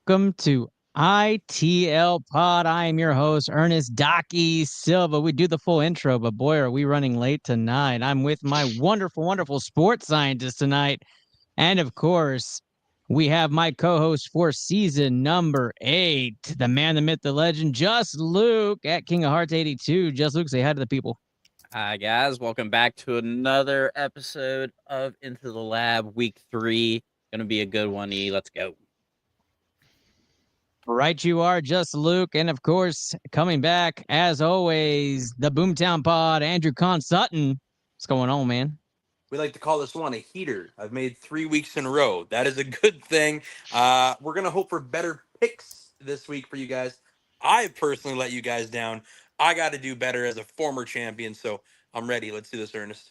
welcome to iTL Pod. I am your host, Ernest Docky Silva. We do the full intro, but boy, are we running late tonight. I'm with my wonderful sports scientist tonight. And of course, we have my co-host for season number 8, the man, the myth, the legend, Just Luke at King of Hearts 82. Just Luke, say hi to the people. Hi, guys. Welcome back to another episode of Into the Lab, week 3. Going to be a good one, E. Let's go. Right you are, Just Luke. And of course, coming back, as always, the Boomtown Pod, Andrew Con Sutton. What's going on, man? We like to call this one a heater. I've made 3 weeks in a row. That is a good thing. We're going to hope for better picks this week for you guys. I personally let you guys down. I got to do better as a former champion, so I'm ready. Let's do this, Ernest.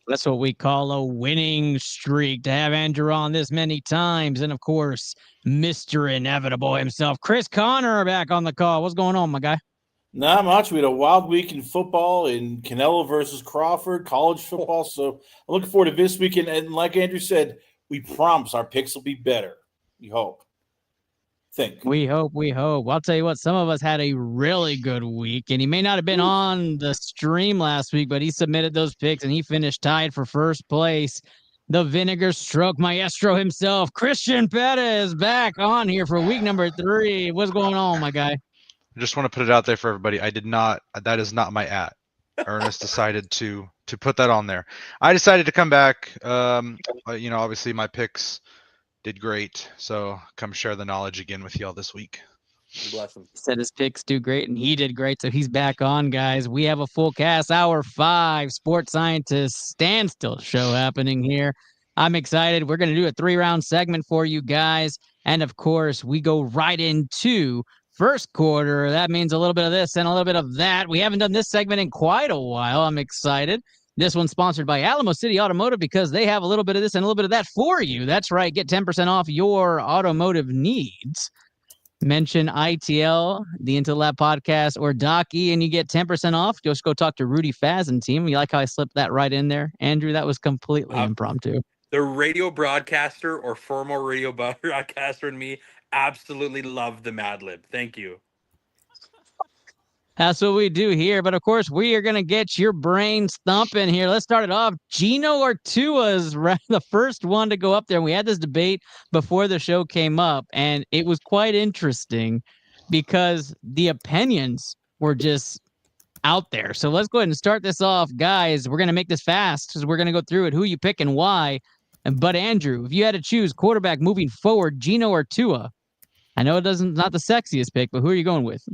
That's what we call a winning streak, to have Andrew on this many times. And of course, Mr. Inevitable himself, Chris Connor, back on the call. What's going on, my guy? Not much. We had a wild week in football in Canelo versus Crawford, college football. So I'm looking forward to this weekend. And like Andrew said, we promise our picks will be better. We hope. We hope. I'll tell you what, some of us had a really good week, and he may not have been on the stream last week, but he submitted those picks and he finished tied for first place. The vinegar stroke maestro himself, Christian Pettis, back on here for week number 3. What's going on, my guy? I just want to put it out there for everybody. That is not my @. Ernest decided to put that on there. I decided to come back. Obviously my picks did great. So come share the knowledge again with y'all this week. Bless him. He said his picks do great, and he did great, so he's back on, guys. We have a full cast, hour 5, sports scientist standstill show happening here. I'm excited. We're going to do a 3-round segment for you guys, and of course, we go right into first quarter. That means a little bit of this and a little bit of that. We haven't done this segment in quite a while. I'm excited. This one's sponsored by Alamo City Automotive because they have a little bit of this and a little bit of that for you. That's right. Get 10% off your automotive needs. Mention iTL, the Into the Lab podcast, or Docky, and you get 10% off. Just go talk to Rudy Faz and team. You like how I slipped that right in there? Andrew, that was completely impromptu. The radio broadcaster or former radio broadcaster and me absolutely love the Mad Lib. Thank you. That's what we do here. But of course, we are going to get your brains thumping here. Let's start it off. Gino or Tua is the first one to go up there. And we had this debate before the show came up, and it was quite interesting because the opinions were just out there. So let's go ahead and start this off, guys. We're going to make this fast because we're going to go through it, who you pick and why. But Andrew, if you had to choose quarterback moving forward, Gino or Tua, I know not the sexiest pick, but who are you going with?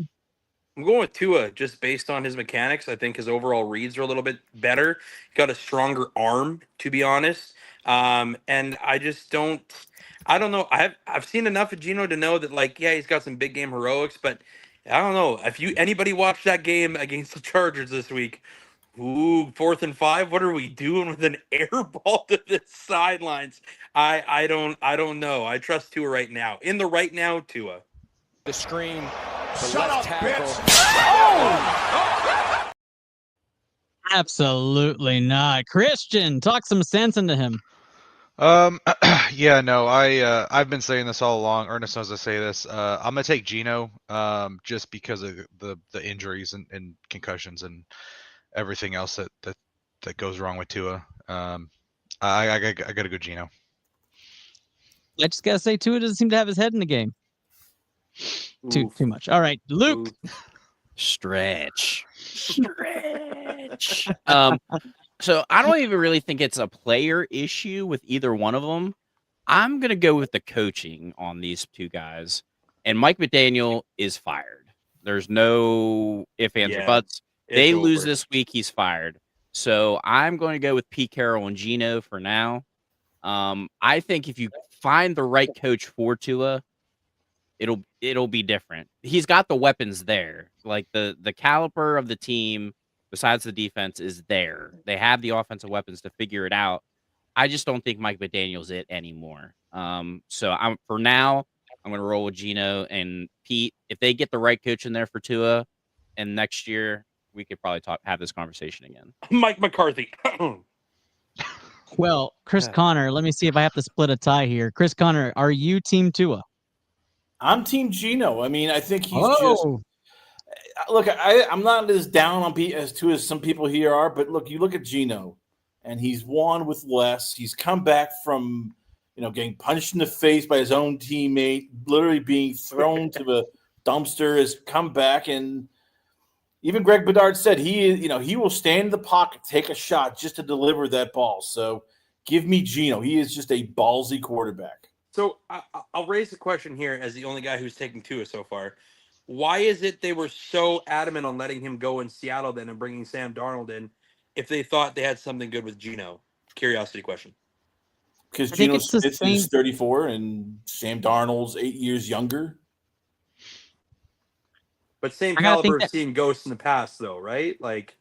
I'm going with Tua just based on his mechanics. I think his overall reads are a little bit better. He's got a stronger arm, to be honest. And I just don't know. I've seen enough of Gino to know that, he's got some big game heroics, but I don't know. If anybody watched that game against the Chargers this week, 4th and 5, what are we doing with an air ball to the sidelines? I don't know. I trust Tua right now. In the right now, Tua. The screen. Shut up, bitch! Oh! Absolutely not. Christian, talk some sense into him. I've been saying this all along. Ernest knows I say this. I'm gonna take Gino, just because of the injuries and concussions and everything else that goes wrong with Tua. I gotta go Gino. I just gotta say, Tua doesn't seem to have his head in the game. Too much. All right, Luke. Stretch. So I don't even really think it's a player issue with either one of them. I'm going to go with the coaching on these two guys. And Mike McDaniel is fired. There's no ifs, ands, or buts. They lose this week, he's fired. So I'm going to go with Pete Carroll and Gino for now. I think if you find the right coach for Tua, it'll be different. He's got the weapons there. Like the caliber of the team, besides the defense, is there. They have the offensive weapons to figure it out. I just don't think Mike McDaniel's it anymore. So for now, I'm going to roll with Gino and Pete. If they get the right coach in there for Tua, and next year we could probably have this conversation again. Mike McCarthy. Well, Chris Connor, let me see if I have to split a tie here. Chris Connor, are you team Tua? I'm Team Gino. I mean, I think he's just Oh, look. I'm not as down on as some people here are, but look, you look at Gino, and he's won with less. He's come back from getting punched in the face by his own teammate, literally being thrown to the dumpster. Has come back, and even Greg Bedard said he will stand in the pocket, take a shot just to deliver that ball. So give me Gino. He is just a ballsy quarterback. So I'll raise the question here as the only guy who's taking Tua so far. Why is it they were so adamant on letting him go in Seattle then and bringing Sam Darnold in if they thought they had something good with Gino? Curiosity question. Because I think Geno it's the Smith same. is 34 and Sam Darnold's 8 years younger. But same I gotta think caliber of that seeing ghosts in the past, though, right? Like,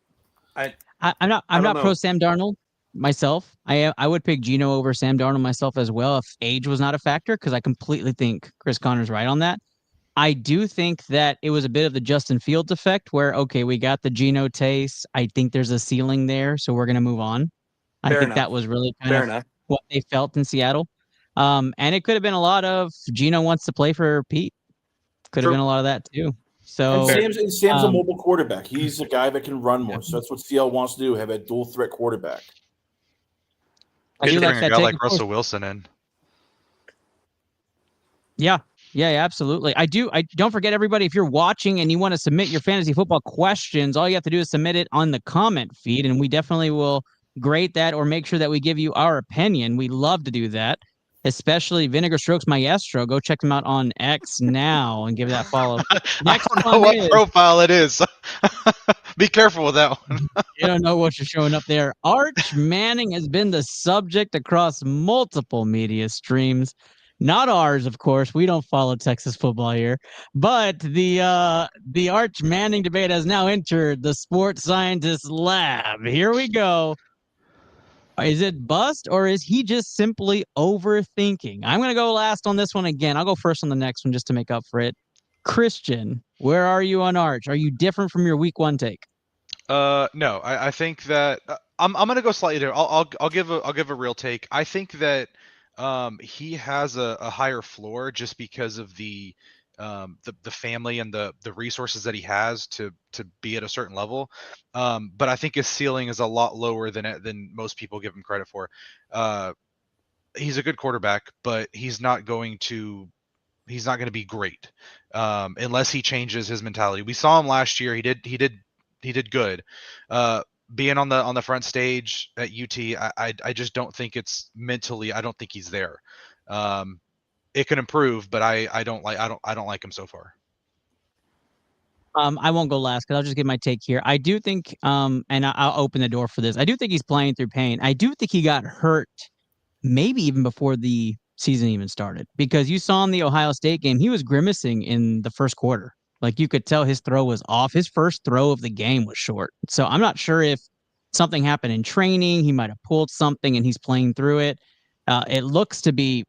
I'm I not don't pro know. Sam Darnold myself. I would pick Gino over Sam Darnold myself as well if age was not a factor, because I completely think Chris Connor's right on that. I do think that it was a bit of the Justin Fields effect where, okay, we got the Geno taste. I think there's a ceiling there, so we're going to move on. I Fair think enough. that was really kind Fair of enough. what they felt in Seattle. And it could have been a lot of Geno wants to play for Pete. Could have True. been a lot of that too. And So, Fair. Sam's a um, mobile quarterback. He's a guy that can run more. So that's what Seattle wants to do, have a dual threat quarterback. I Good do to like Bring a that guy take. like Of course. Russell Wilson in. Yeah. Yeah, absolutely. I don't forget, everybody, if you're watching and you want to submit your fantasy football questions, all you have to do is submit it on the comment feed, and we definitely will grade that or make sure that we give you our opinion. We love to do that, especially Vinegar Strokes Maestro. Go check them out on X now and give that follow. I Next don't know one what is, profile it is. Be careful with that one. you don't know what you're showing up there. Arch Manning has been the subject across multiple media streams. Not ours, of course. We don't follow Texas football here. But the Arch Manning debate has now entered the sports scientist lab. Here we go. Is it bust or is he just simply overthinking? I'm going to go last on this one again. I'll go first on the next one just to make up for it. Christian, where are you on Arch? Are you different from your week one take? No, I think that I'm gonna go slightly different. I'll give a real take. I think that he has a higher floor just because of the family and the resources that he has to be at a certain level. But I think his ceiling is a lot lower than most people give him credit for. He's a good quarterback, but he's not going to be great unless he changes his mentality. We saw him last year. He did good. Uh, Being on the front stage at UT, I just don't think it's mentally. I don't think he's there. It can improve, but I don't like him so far. I won't go last because I'll just give my take here. I do think, and I'll open the door for this. I do think he's playing through pain. I do think he got hurt maybe even before the season even started, because you saw in the Ohio State game, he was grimacing in the first quarter. Like you could tell his throw was off. His first throw of the game was short. So I'm not sure if something happened in training. He might have pulled something and he's playing through it. It looks to be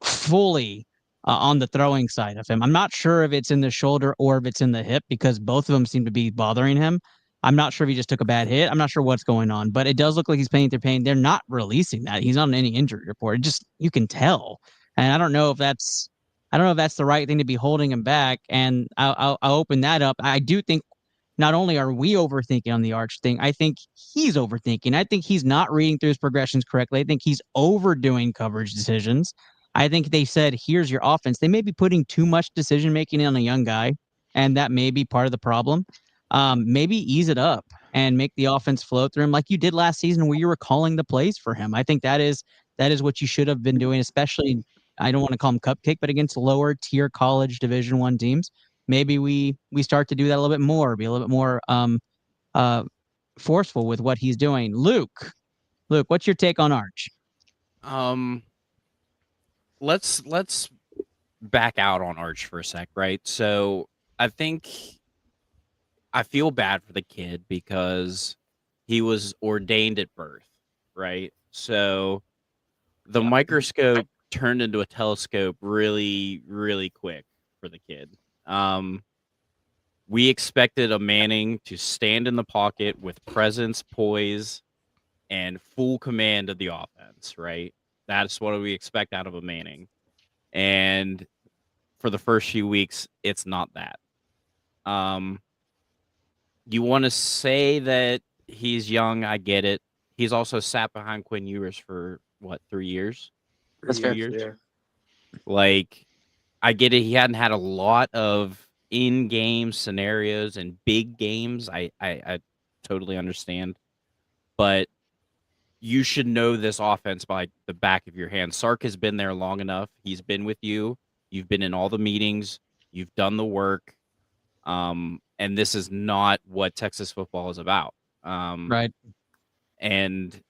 fully on the throwing side of him. I'm not sure if it's in the shoulder or if it's in the hip, because both of them seem to be bothering him. I'm not sure if he just took a bad hit. I'm not sure what's going on, but it does look like he's playing through pain. They're not releasing that. He's not on any injury report. It just, you can tell. And I don't know if that's the right thing to be holding him back. And I'll open that up. I do think not only are we overthinking on the Arch thing, I think he's overthinking. I think he's not reading through his progressions correctly. I think he's overdoing coverage decisions. I think they said, here's your offense. They may be putting too much decision making on a young guy, and that may be part of the problem. Maybe ease it up and make the offense flow through him like you did last season where you were calling the plays for him. I think that is what you should have been doing, especially, I don't want to call them cupcake, but against lower tier college Division I teams. Maybe we start to do that a little bit more, be a little bit more uh, forceful with what he's doing. Luke, what's your take on Arch? Um, let's back out on Arch for a sec, right? So I think I feel bad for the kid because he was ordained at birth, right? So the microscope turned into a telescope really, really quick for the kid. We expected a Manning to stand in the pocket with presence, poise, and full command of the offense, right? That's what we expect out of a Manning. And for the first few weeks, it's not that. You want to say that he's young, I get it. He's also sat behind Quinn Ewers for what, 3 years? That's 2 fair. years? Yeah. Like, I get it. He hadn't had a lot of in-game scenarios and big games. I totally understand, but you should know this offense by the back of your hand. Sark has been there long enough. He's been with you. You've been in all the meetings. You've done the work. And this is not what Texas football is about. Right. And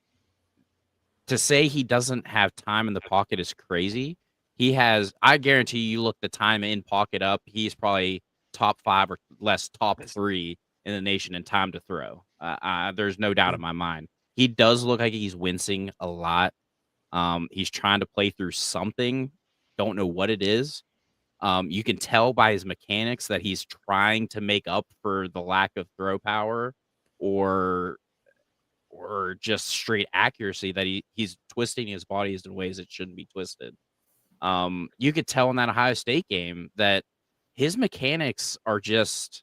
to say he doesn't have time in the pocket is crazy. He has, I guarantee you look the time in pocket up, he's probably top 5 or less top 3 in the nation in time to throw. There's no doubt in my mind. He does look like he's wincing a lot. He's trying to play through something. Don't know what it is. You can tell by his mechanics that he's trying to make up for the lack of throw power or just straight accuracy, that he's twisting his bodies in ways it shouldn't be twisted. You could tell in that Ohio State game that his mechanics are just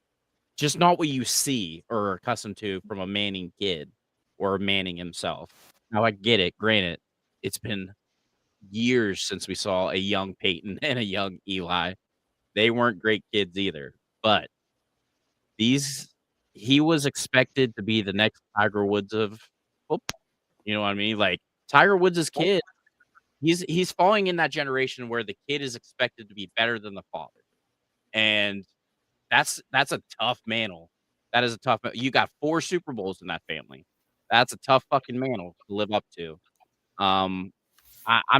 not what you see or are accustomed to from a Manning kid or Manning himself. Now, I get it. Granted, it's been years since we saw a young Peyton and a young Eli. They weren't great kids either, but he was expected to be the next Tiger Woods of football. You know what I mean? Like, Tiger Woods' kid, he's falling in that generation where the kid is expected to be better than the father. And that's a tough mantle. That is a tough. You got 4 Super Bowls in that family. That's a tough fucking mantle to live up to. I'm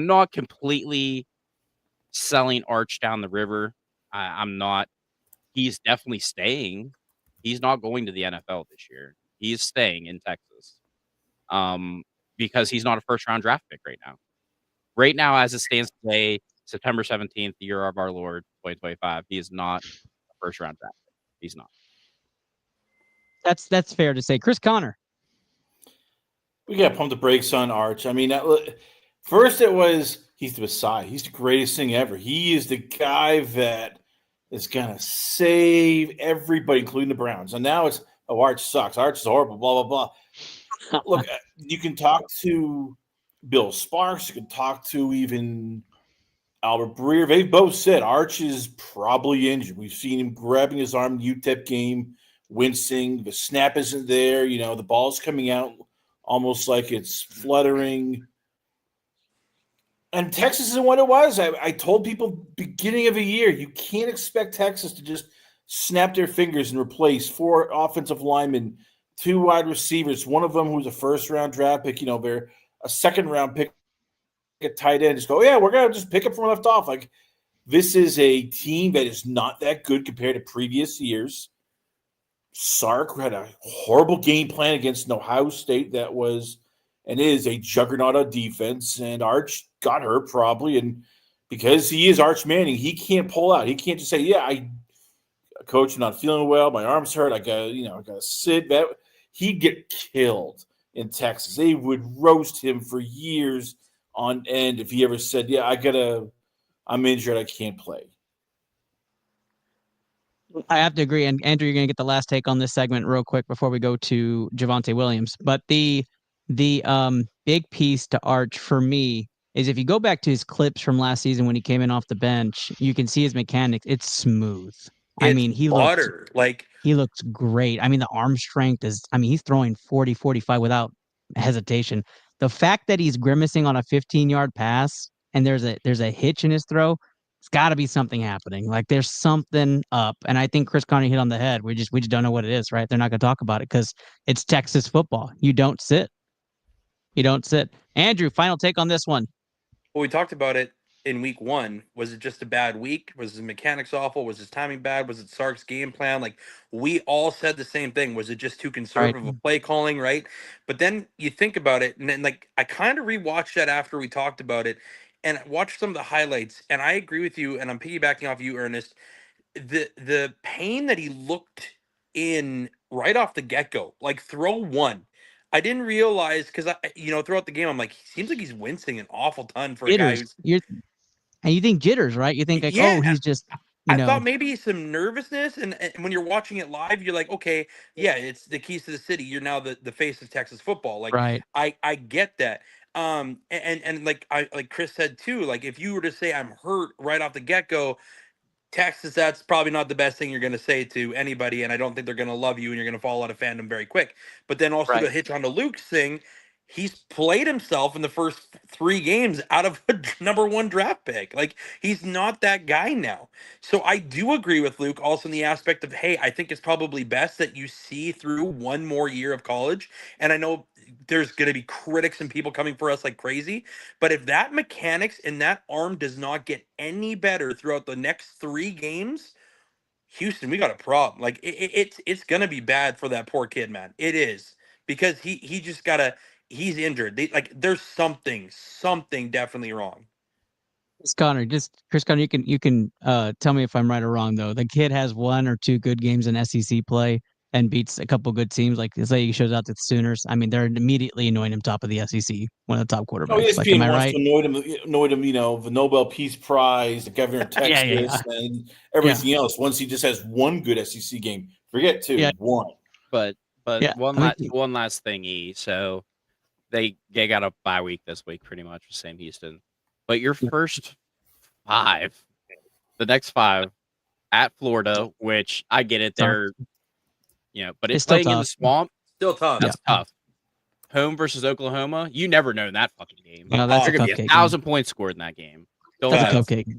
not completely selling Arch down the river. I'm not. He's definitely staying. He's not going to the NFL this year. He's staying in Texas. Because he's not a first round draft pick right now. Right now, as it stands today, September 17th, the year of our Lord, 2025, he is not a first round draft pick. He's not. That's fair to say. Chris Connor. We got to pump the brakes on Arch. I mean, first it was he's the Messiah. He's the greatest thing ever. He is the guy that is going to save everybody, including the Browns. And now it's, oh, Arch sucks. Arch is horrible, blah, blah, blah. Look, you can talk to Bill Sparks. You can talk to even Albert Breer. They've both said Arch is probably injured. We've seen him grabbing his arm in the UTEP game, wincing. The snap isn't there. You know, the ball's coming out almost like it's fluttering. And Texas isn't what it was. I told people beginning of the year, you can't expect Texas to just snap their fingers and replace 4 offensive linemen, 2 wide receivers, one of them who's a first-round draft pick. You know, they're a second-round pick at tight end. Just go, yeah, we're going to just pick up from left off. Like, this is a team that is not that good compared to previous years. Sark had a horrible game plan against an Ohio State that was and is a juggernaut on defense, and Arch got hurt probably, and because he is Arch Manning, he can't pull out. He can't just say, yeah, coach, I'm not feeling well, my arm's hurt, I gotta sit. That he'd get killed in Texas. They would roast him for years on end if he ever said, yeah, I'm injured, I can't play. I have to agree. And Andrew, you're going to get the last take on this segment real quick before we go to Javonte Williams. But the big piece to Arch for me is if you go back to his clips from last season when he came in off the bench, you can see his mechanics. It's smooth. I mean, he looks great. I mean, the arm strength is, I mean, he's throwing 40, 45 without hesitation. The fact that he's grimacing on a 15-yard pass and there's a hitch in his throw, it's got to be something happening. Like there's something up. And I think Chris Conner hit on the head. We just don't know what it is, right? They're not going to talk about it because it's Texas football. You don't sit. Andrew, final take on this one. Well, we talked about it in week 1. Was it just a bad week? Was his mechanics awful? Was his timing bad? Was it Sark's game plan? Like, we all said the same thing. Was it just too conservative of play calling, right? But then you think about it, and then, like, I kind of rewatched that after we talked about it, and watched some of the highlights, and I agree with you, and I'm piggybacking off you, Ernest. The pain that he looked in right off the get-go, like throw 1. I didn't realize because throughout the game, I'm like, he seems like he's wincing an awful ton for a guy who's And you think jitters, right? You think like, Yeah. oh, he's just, I thought maybe some nervousness, and when you're watching it live, you're like, okay, yeah, it's the keys to the city. You're now the face of Texas football. Like, right. I get that. And like Chris said too, like if you were to say I'm hurt right off the get go, Texas, that's probably not the best thing you're going to say to anybody, and I don't think they're going to love you, and you're going to fall out of fandom very quick. But then also Right. to hitch on to Luke's thing, he's played himself in the first 3 games out of a number 1 draft pick. Like he's not that guy now. So I do agree with Luke also in the aspect of, hey, I think it's probably best that you see through one more year of college. And I know there's going to be critics and people coming for us like crazy, but if that mechanics and that arm does not get any better throughout the next 3 games, Houston, we got a problem. Like it's gonna be bad for that poor kid, man. It is, because he just gotta, he's injured. There's something definitely wrong. Chris Connor, you can tell me if I'm right or wrong though. The kid has 1 or 2 good games in SEC play and beats a couple good teams. Like say he shows out to the Sooners. I mean, they're immediately anointing him top of the SEC, one of the top quarterbacks. Like, am ESPN I wants right? to anoint him, the Nobel Peace Prize, the governor of Texas, Yeah. and everything else. Once he just has 1 good SEC game, forget 2, Yeah. 1. But Yeah, one last thing, So they got a bye week this week, pretty much with Sam Houston. But your first 5, the next 5 at Florida, which I get it, they're but it's still playing in the tough. swamp. Still tough. That's tough. Home versus Oklahoma, you never know in that fucking game. No, that's There a could be cupcake. 1,000 points scored in that game. That's a Facts. cupcake.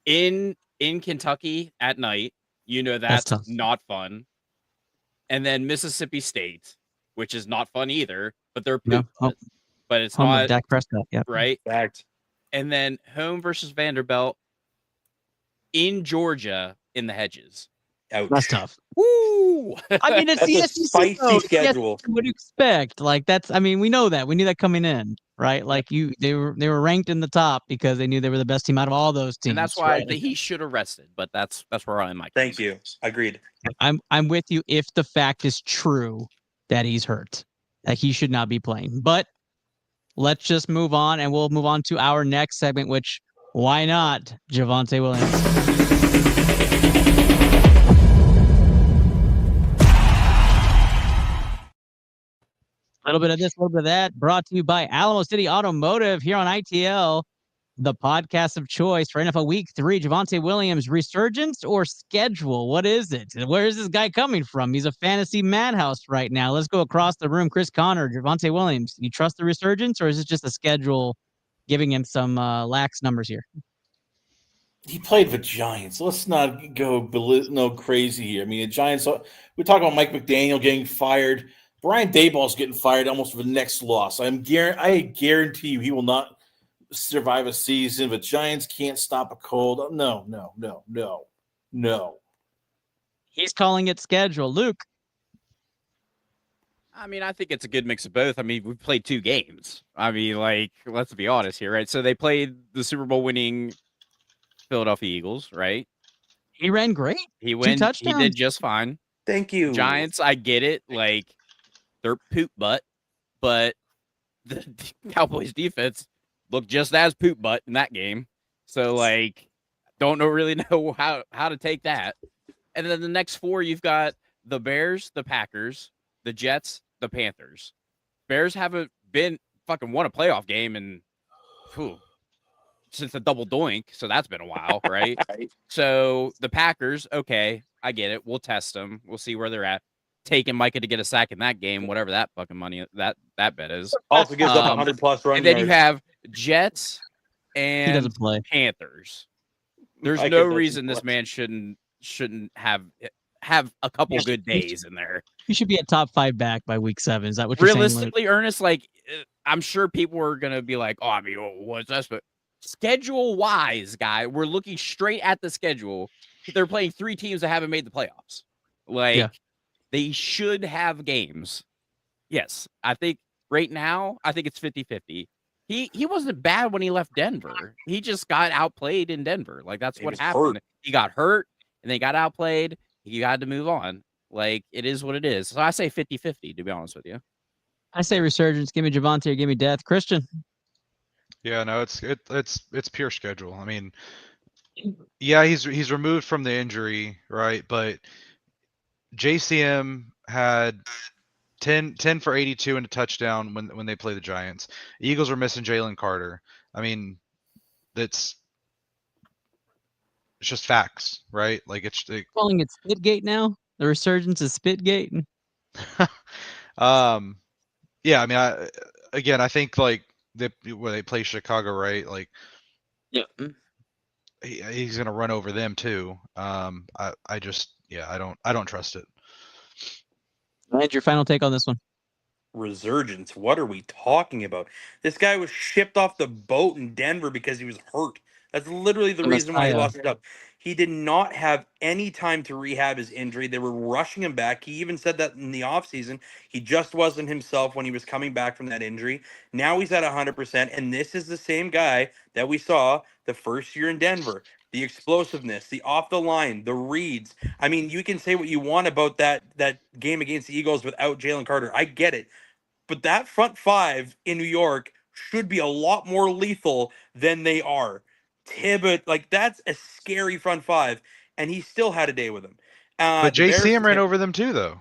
In Kentucky at night, that's tough. not fun. And then Mississippi State, which is not fun either, but they're poop. But it's Home of not Dak Prescott. Yeah. right. Fact. And then home versus Vanderbilt in Georgia in the hedges. Ouch. That's tough. Woo! I mean, it's That's the a SEC. spicy though. schedule. What do you expect? Like I mean, we know that. We knew that coming in, right? Like they were ranked in the top because they knew they were the best team out of all those teams. And that's why right? he should have rested. But that's where I'm like. Thank you. Agreed. I'm with you if the fact is true that he's hurt, that he should not be playing. But let's just move on, and we'll move on to our next segment, which, why not, Javonte Williams? A little bit of this, a little bit of that, brought to you by Alamo City Automotive here on ITL, the podcast of choice for NFL Week 3. Javonte Williams, resurgence or schedule? What is it? Where is this guy coming from? He's a fantasy madhouse right now. Let's go across the room. Chris Connor, Javonte Williams, you trust the resurgence, or is it just a schedule giving him some lax numbers here? He played the Giants. Let's not go crazy here. I mean, the Giants, we're talking about Mike McDaniel getting fired. Brian Daboll's getting fired almost for the next loss. I guarantee you he will not survive a season. The Giants can't stop a cold. No. He's calling it schedule. Luke. I mean, I think it's a good mix of both. I mean, we played 2 games. I mean, like, let's be honest here, right? So they played the Super Bowl winning Philadelphia Eagles, right? He ran great. He 2 touchdowns. He did just fine. Thank you. Giants, I get it. Like, they're poop butt, but the Cowboys defense looked just as poop butt in that game. So, like, really know how to take that. And then the next 4, you've got the Bears, the Packers, the Jets, the Panthers. Bears haven't won a playoff game since the double doink, so that's been a while, right? So the Packers, okay, I get it. We'll test them. We'll see where they're at. Taking Micah to get a sack in that game, whatever that fucking money that bet is. Also gives up 100+ run And then yards. you have Jets He and doesn't play. Panthers. There's Micah no doesn't reason this play. man shouldn't have a couple good days in there. He should be a top 5 back by week 7. Is that what you're saying, Luke? Realistically, Ernest, like, I'm sure people are gonna be like, "Oh, I mean, what's that?" But schedule-wise, guy, we're looking straight at the schedule. They're playing 3 teams that haven't made the playoffs. Like, they should have games. Yes, I think right now, it's 50-50. He wasn't bad when he left Denver. He just got outplayed in Denver. Like, that's what happened. He got hurt, and they got outplayed. He had to move on. Like, it is what it is. So I say 50-50, to be honest with you. I say resurgence. Give me Javonte or give me death. Christian. Yeah, no, it's pure schedule. I mean, yeah, he's removed from the injury, right? But JCM had 10 for 82 and a touchdown when they play the Giants. Eagles are missing Jalen Carter. I mean, that's it's just facts, right? Like Calling it Spitgate now. The resurgence of Spitgate. um, yeah. I mean, again, I think like where they play Chicago, right? Like Yeah. he's gonna run over them too. I just yeah, I don't trust it. And your final take on this one? Resurgence. What are we talking about? This guy was shipped off the boat in Denver because he was hurt. That's literally the The reason why he Messiah. lost his job. He did not have any time to rehab his injury. They were rushing him back. He even said that in the offseason. He just wasn't himself when he was coming back from that injury. Now he's at 100%. And this is the same guy that we saw the first year in Denver. The explosiveness, the off the line, the reads. I mean, you can say what you want about that game against the Eagles without Jalen Carter. I get it. But that front five in New York should be a lot more lethal than they are. Tibbet, like that's a scary front five, and he still had a day with him. But The Bears, JCM ran over them too, though,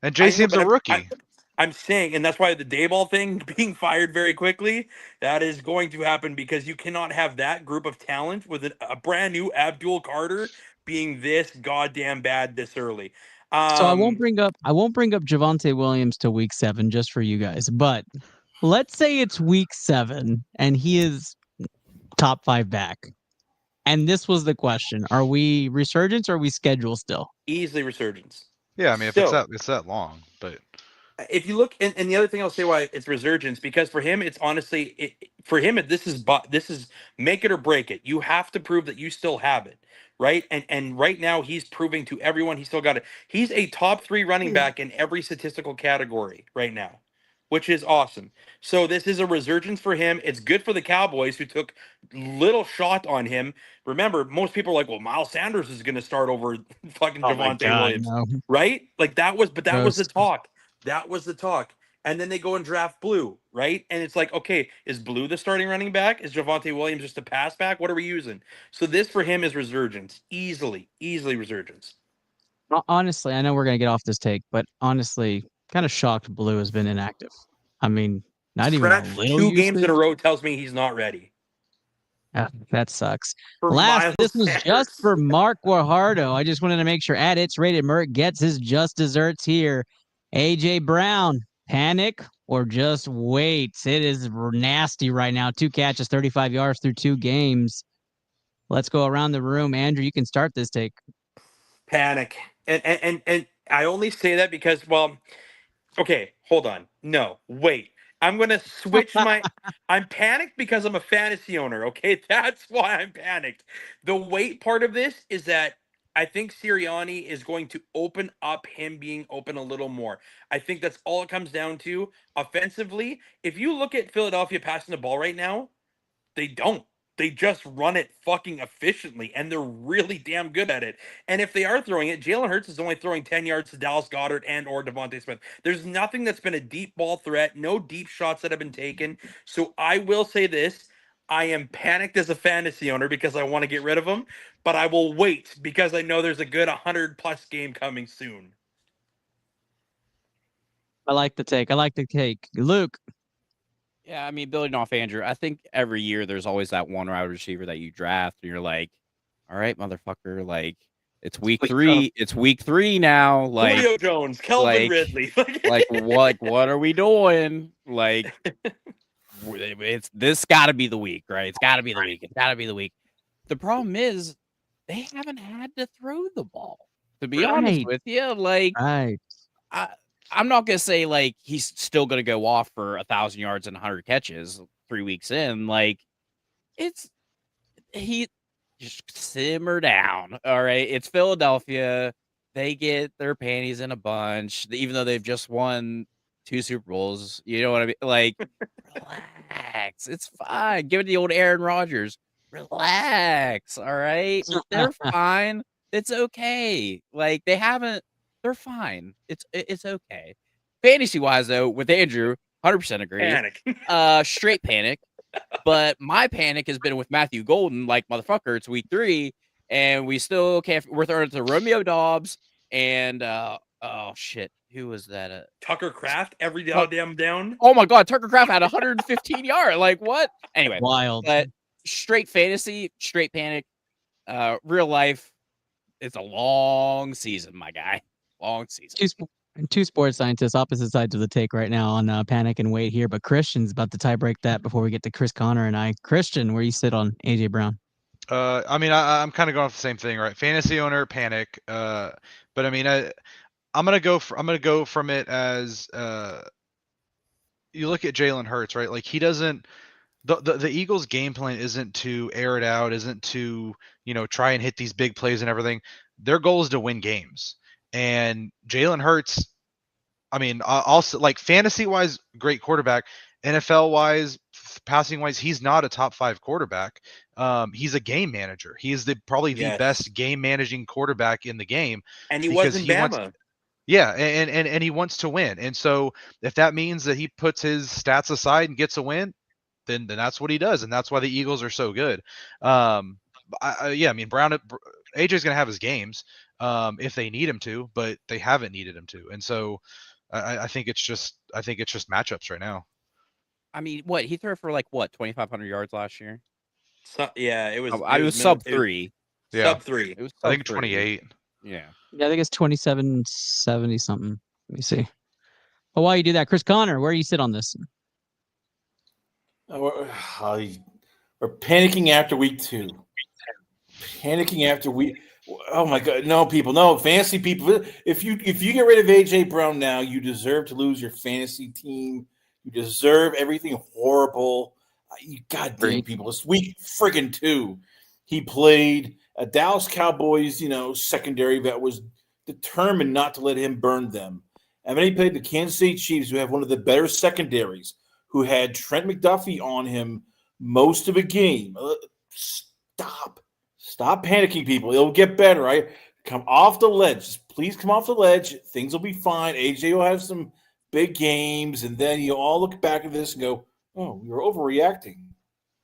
and I know, JCM's but a I'm rookie. I'm saying, and that's why the Dayball thing being fired very quickly, that is going to happen because you cannot have that group of talent with a brand new Abdul Carter being this goddamn bad this early. So I won't Um, bring up Javonte Williams to week 7 just for you guys, but let's say it's week 7 and he is top 5 back. And this was the question. Are we resurgence or are we schedule still? Easily resurgence. Yeah, I mean, if So it's that long, but if you look, and the other thing I'll say why it's resurgence, because for him it's honestly for him this is make it or break it. You have to prove that you still have it, right? And right now he's proving to everyone he still got it. He's a top 3 running back in every statistical category right now, which is awesome. So this is a resurgence for him. It's good for the Cowboys who took little shot on him. Remember, most people are like, well, Miles Sanders is going to start over fucking Oh my Javonte God, Williams, no. right? Like that was the Gross. talk. That was the talk. And then they go and draft Blue, right? And it's like, okay, is Blue the starting running back? Is Javonte Williams just a pass back? What are we using? So this for him is resurgence. Easily resurgence. Honestly, I know we're gonna get off this take, but honestly, kind of shocked Blue has been inactive. I mean, not even a Scratch for little 2 games in a usage. row tells me he's not ready. That sucks. For Last, Miles this was just Sanders. for Mark Guajardo. I just wanted to make sure at It's Rated Merc gets his just desserts here. AJ Brown, panic or just wait? It is nasty right now. 2 catches, 35 yards through 2 games. Let's go around the room. Andrew, you can start this take. Panic. And I only say that because, well, okay, hold on. No, wait. I'm going to switch my. I'm panicked because I'm a fantasy owner, okay? That's why I'm panicked. The wait part of this is that I think Sirianni is going to open up him being open a little more. I think that's all it comes down to. Offensively, if you look at Philadelphia passing the ball right now, they don't. They just run it fucking efficiently, and they're really damn good at it. And if they are throwing it, Jalen Hurts is only throwing 10 yards to Dallas Goedert and or Devontae Smith. There's nothing that's been a deep ball threat, no deep shots that have been taken. So I will say this. I am panicked as a fantasy owner because I want to get rid of him, but I will wait because I know there's a good 100+ game coming soon. I like the take. I like the take. Luke. Yeah, I mean, building off Andrew, I think every year there's always that one wide receiver that you draft, and you're like, "All right, motherfucker, like it's week 3. It's week 3 now. Julio Jones, Kelvin like, Ridley. what are we doing? Like, it's this got to be the week, right? It's got to be the week. It's got to be the week. The problem is they haven't had to throw the ball. To be honest Right. with you, like, Right. I'm not gonna say like he's still gonna go off for 1,000 yards and 100 catches 3 weeks in. Like, he just simmer down. All right, it's Philadelphia. They get their panties in a bunch, even though they've just won 2 Super Bowls. You know what I mean? Like, relax. It's fine. Give it to the old Aaron Rodgers. Relax. All right, they're fine. It's okay. Like, they haven't. They're fine. It's okay. Fantasy wise though, with Andrew, 100% agree. Panic. Straight panic. But my panic has been with Matthew Golden, like, motherfucker, it's week 3, and we still can't. We're throwing it to Romeo Dobbs and oh shit, who was that? Tucker Kraft every goddamn down. Oh my god, Tucker Kraft had 115 yards. Like what? Anyway, Wild. but straight fantasy, straight panic. Real life, it's a long season, my guy. Long season. Two sports scientists, opposite sides of the take right now on panic and wait here, but Christian's about to tie break that before we get to Chris Connor and I. Christian, where you sit on AJ Brown? I mean, I'm kind of going off the same thing, right? Fantasy owner, panic. But I mean, I'm gonna go from it as you look at Jalen Hurts, right? Like he doesn't. The Eagles' game plan isn't to air it out, isn't to try and hit these big plays and everything. Their goal is to win games. And Jalen Hurts, I mean, also like fantasy wise, great quarterback. NFL wise, passing wise, he's not a top 5 quarterback. He's a game manager. He is probably the best game managing quarterback in the game. And he was in Bama. Yeah, and he wants to win. And so if that means that he puts his stats aside and gets a win, then that's what he does, and that's why the Eagles are so good. I mean, AJ's gonna have his games if they need him to, but they haven't needed him to, and so I think it's just matchups right now. I mean, what he threw for 2,500 yards last year. So, yeah, it was. I was sub 3. Sub 3. It was. I think 28. Yeah. Yeah, I think it's 2770 something. Let me see. But while you do that, Chris Connor, where do you sit on this? We're panicking after week 2. Panicking after week. Oh my God! No, people, no fantasy people. If you get rid of AJ Brown now, you deserve to lose your fantasy team. You deserve everything horrible. You goddamn people. It's week friggin' 2. He played a Dallas Cowboys, secondary that was determined not to let him burn them. And then he played the Kansas City Chiefs, who have one of the better secondaries, who had Trent McDuffie on him most of the game. Stop panicking, people. It'll get better, right? Come off the ledge. Just please come off the ledge. Things will be fine. AJ will have some big games, and then you all look back at this and go, oh, we were overreacting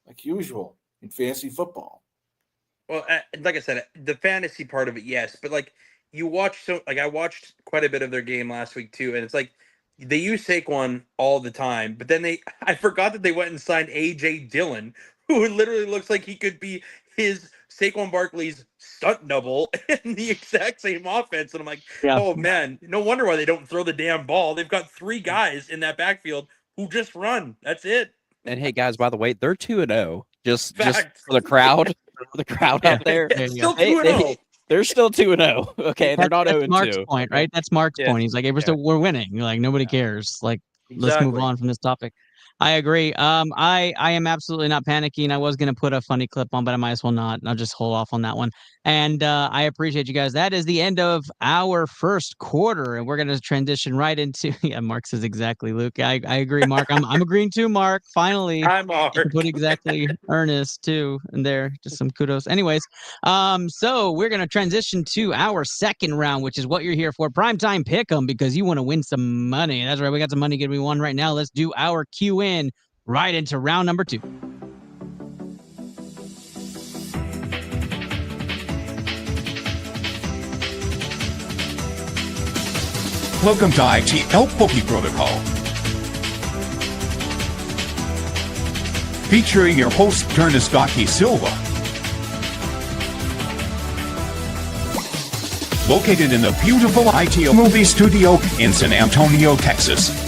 like usual in fantasy football. Well, like I said, the fantasy part of it, yes. But, you watch I watched quite a bit of their game last week, too, and it's like, they use Saquon all the time, but then I forgot that they went and signed A.J. Dillon, who literally looks like he could be his Saquon Barkley's stunt double in the exact same offense. And I'm like, oh, man, no wonder why they don't throw the damn ball. They've got 3 guys in that backfield who just run. That's it. And, hey, guys, by the way, they're 2-0. Just for the crowd. For the crowd out there. Still 2-0. They're still 2-0. Okay, they're not 0-2. That's Mark's point, right? That's Mark's point. He's like, hey, we're winning. Like, nobody cares. Like, let's move on from this topic. I agree. I am absolutely not panicking. I was going to put a funny clip on, but I might as well not. I'll just hold off on that one. And I appreciate you guys. That is the end of our first quarter, and we're going to transition right into. Yeah, Mark says exactly, Luke. I agree, Mark. I'm agreeing too, Mark. Finally, I'm put exactly Ernest too in there. Just some kudos. Anyways, so we're going to transition to our second round, which is what you're here for. Primetime Pick'em, because you want to win some money. That's right. We got some money going to be won right now. Let's do our Q&A right into round number 2. Welcome to iTL Poke Protocol. Featuring your host, Turnestaki Silva. Located in the beautiful iTL movie studio in San Antonio, Texas.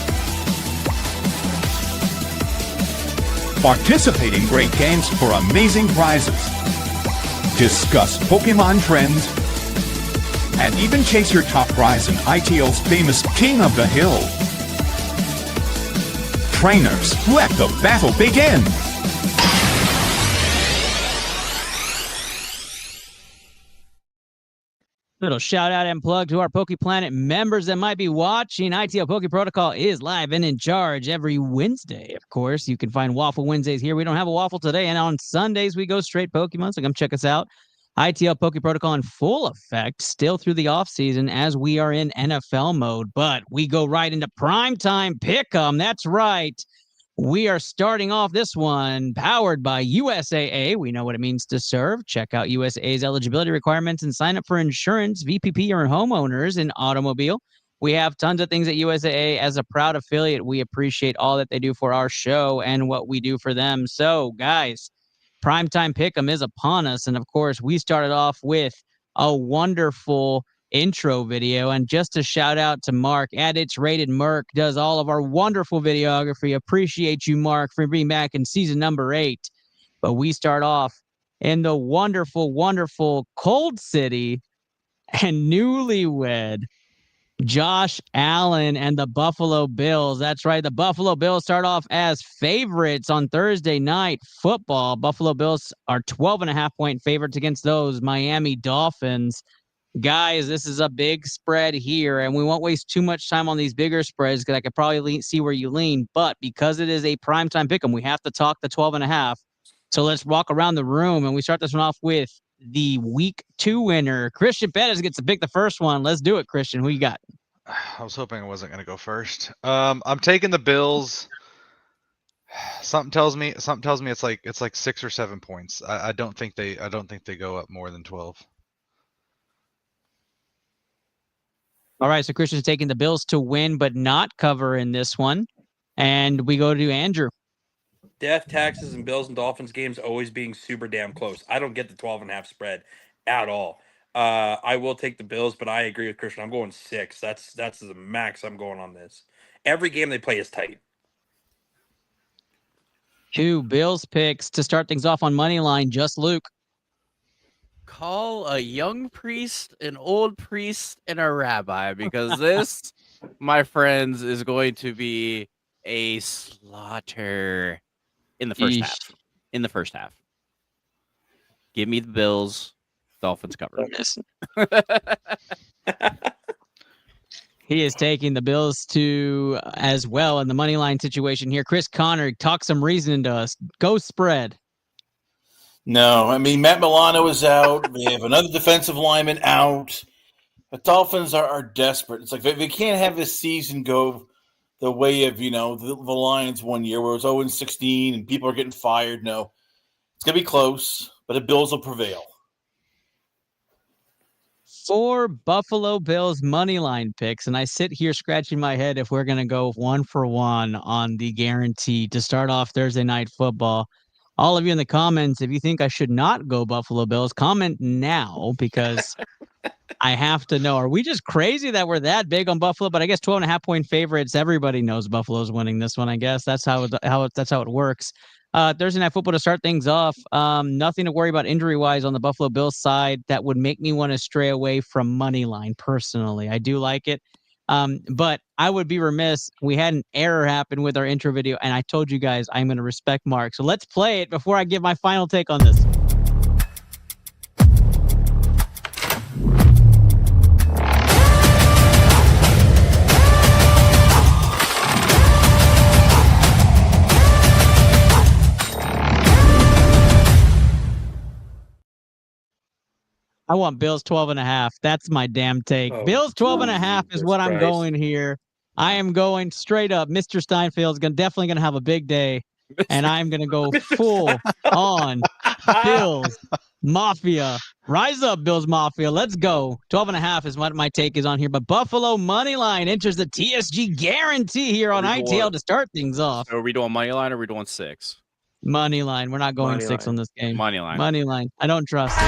Participate in great games for amazing prizes. Discuss Pokemon trends. And even chase your top prize in iTL's famous King of the Hill. Trainers, let the battle begin! Little shout out and plug to our Poke Planet members that might be watching. ITL Poke Protocol is live and in charge every Wednesday. Of course, you can find Waffle Wednesdays here. We don't have a waffle today, and on Sundays we go straight Pokemon, so come check us out. ITL Poke Protocol in full effect still through the offseason as we are in NFL mode, but we go right into primetime pick'em. That's right. We are starting off this one powered by USAA. We know what it means to serve. Check out USAA's eligibility requirements and sign up for insurance, VPP, or homeowners in automobile. We have tons of things at USAA. As a proud affiliate, we appreciate all that they do for our show and what we do for them. So, guys, Primetime Pick'em is upon us. And of course, we started off with a wonderful intro video. And just a shout out to Mark at It's Rated Merc, does all of our wonderful videography. Appreciate you, Mark, for being back in season number 8. But we start off in the wonderful, wonderful Cold City and newlywed Josh Allen and the Buffalo Bills. That's right. The Buffalo Bills start off as favorites on Thursday night football. Buffalo Bills are 12.5-point favorites against those Miami Dolphins. Guys, this is a big spread here, and we won't waste too much time on these bigger spreads because I could probably see where you lean. But because it is a primetime pick 'em, we have to talk the 12.5. So let's walk around the room, and we start this one off with the week 2 winner. Christian Pettis gets to pick the first one. Let's do it, Christian. Who you got? I was hoping I wasn't going to go first. I'm taking the Bills. Something tells me it's like 6 or 7 points. I don't think they go up more than 12. All right, so Christian's taking the Bills to win but not cover in this one. And we go to Andrew. Death, taxes, and Bills and Dolphins games always being super damn close. I don't get the 12.5 spread at all. I will take the Bills, but I agree with Christian. I'm going 6. That's the max I'm going on this. Every game they play is tight. 2 Bills picks to start things off on money line. Just Luke. Call a young priest, an old priest, and a rabbi, because this, my friends, is going to be a slaughter in the first half. In the first half. Give me the Bills. Dolphins cover. He is taking the Bills to as well in the money line situation here. Chris Connor, talk some reasoning to us. Go spread. No, I mean, Matt Milano is out. They have another defensive lineman out. The Dolphins are desperate. It's like they can't have this season go the way of, the Lions one year where it was 0-16 and people are getting fired. No, it's going to be close, but the Bills will prevail. 4 Buffalo Bills money line picks, and I sit here scratching my head if we're going to go 1-for-1 on the guarantee to start off Thursday night football. All of you in the comments, if you think I should not go Buffalo Bills, comment now because I have to know. Are we just crazy that we're that big on Buffalo? But I guess 12.5-point favorites. Everybody knows Buffalo's winning this one. I guess that's how it works. Thursday night football to start things off. Nothing to worry about injury wise on the Buffalo Bills side that would make me want to stray away from money line. Personally, I do like it. But I would be remiss. We had an error happen with our intro video, and I told you guys I'm going to respect Mark. So let's play it before I give my final take on this. I want Bills 12.5. That's my damn take. Oh, Bills 12.5 is what I'm Christ. going here. I am going straight up. Mr. Steinfeld's definitely going to have a big day, and I'm going to go full on Bills Mafia. Rise up, Bills Mafia. Let's go. 12.5 is what my take is on here. But Buffalo Moneyline enters the TSG guarantee here on iTL to start things off. So are we doing money line or are we doing 6? Moneyline. We're not going Money 6 line. on this game. Money line. Moneyline. I don't trust it.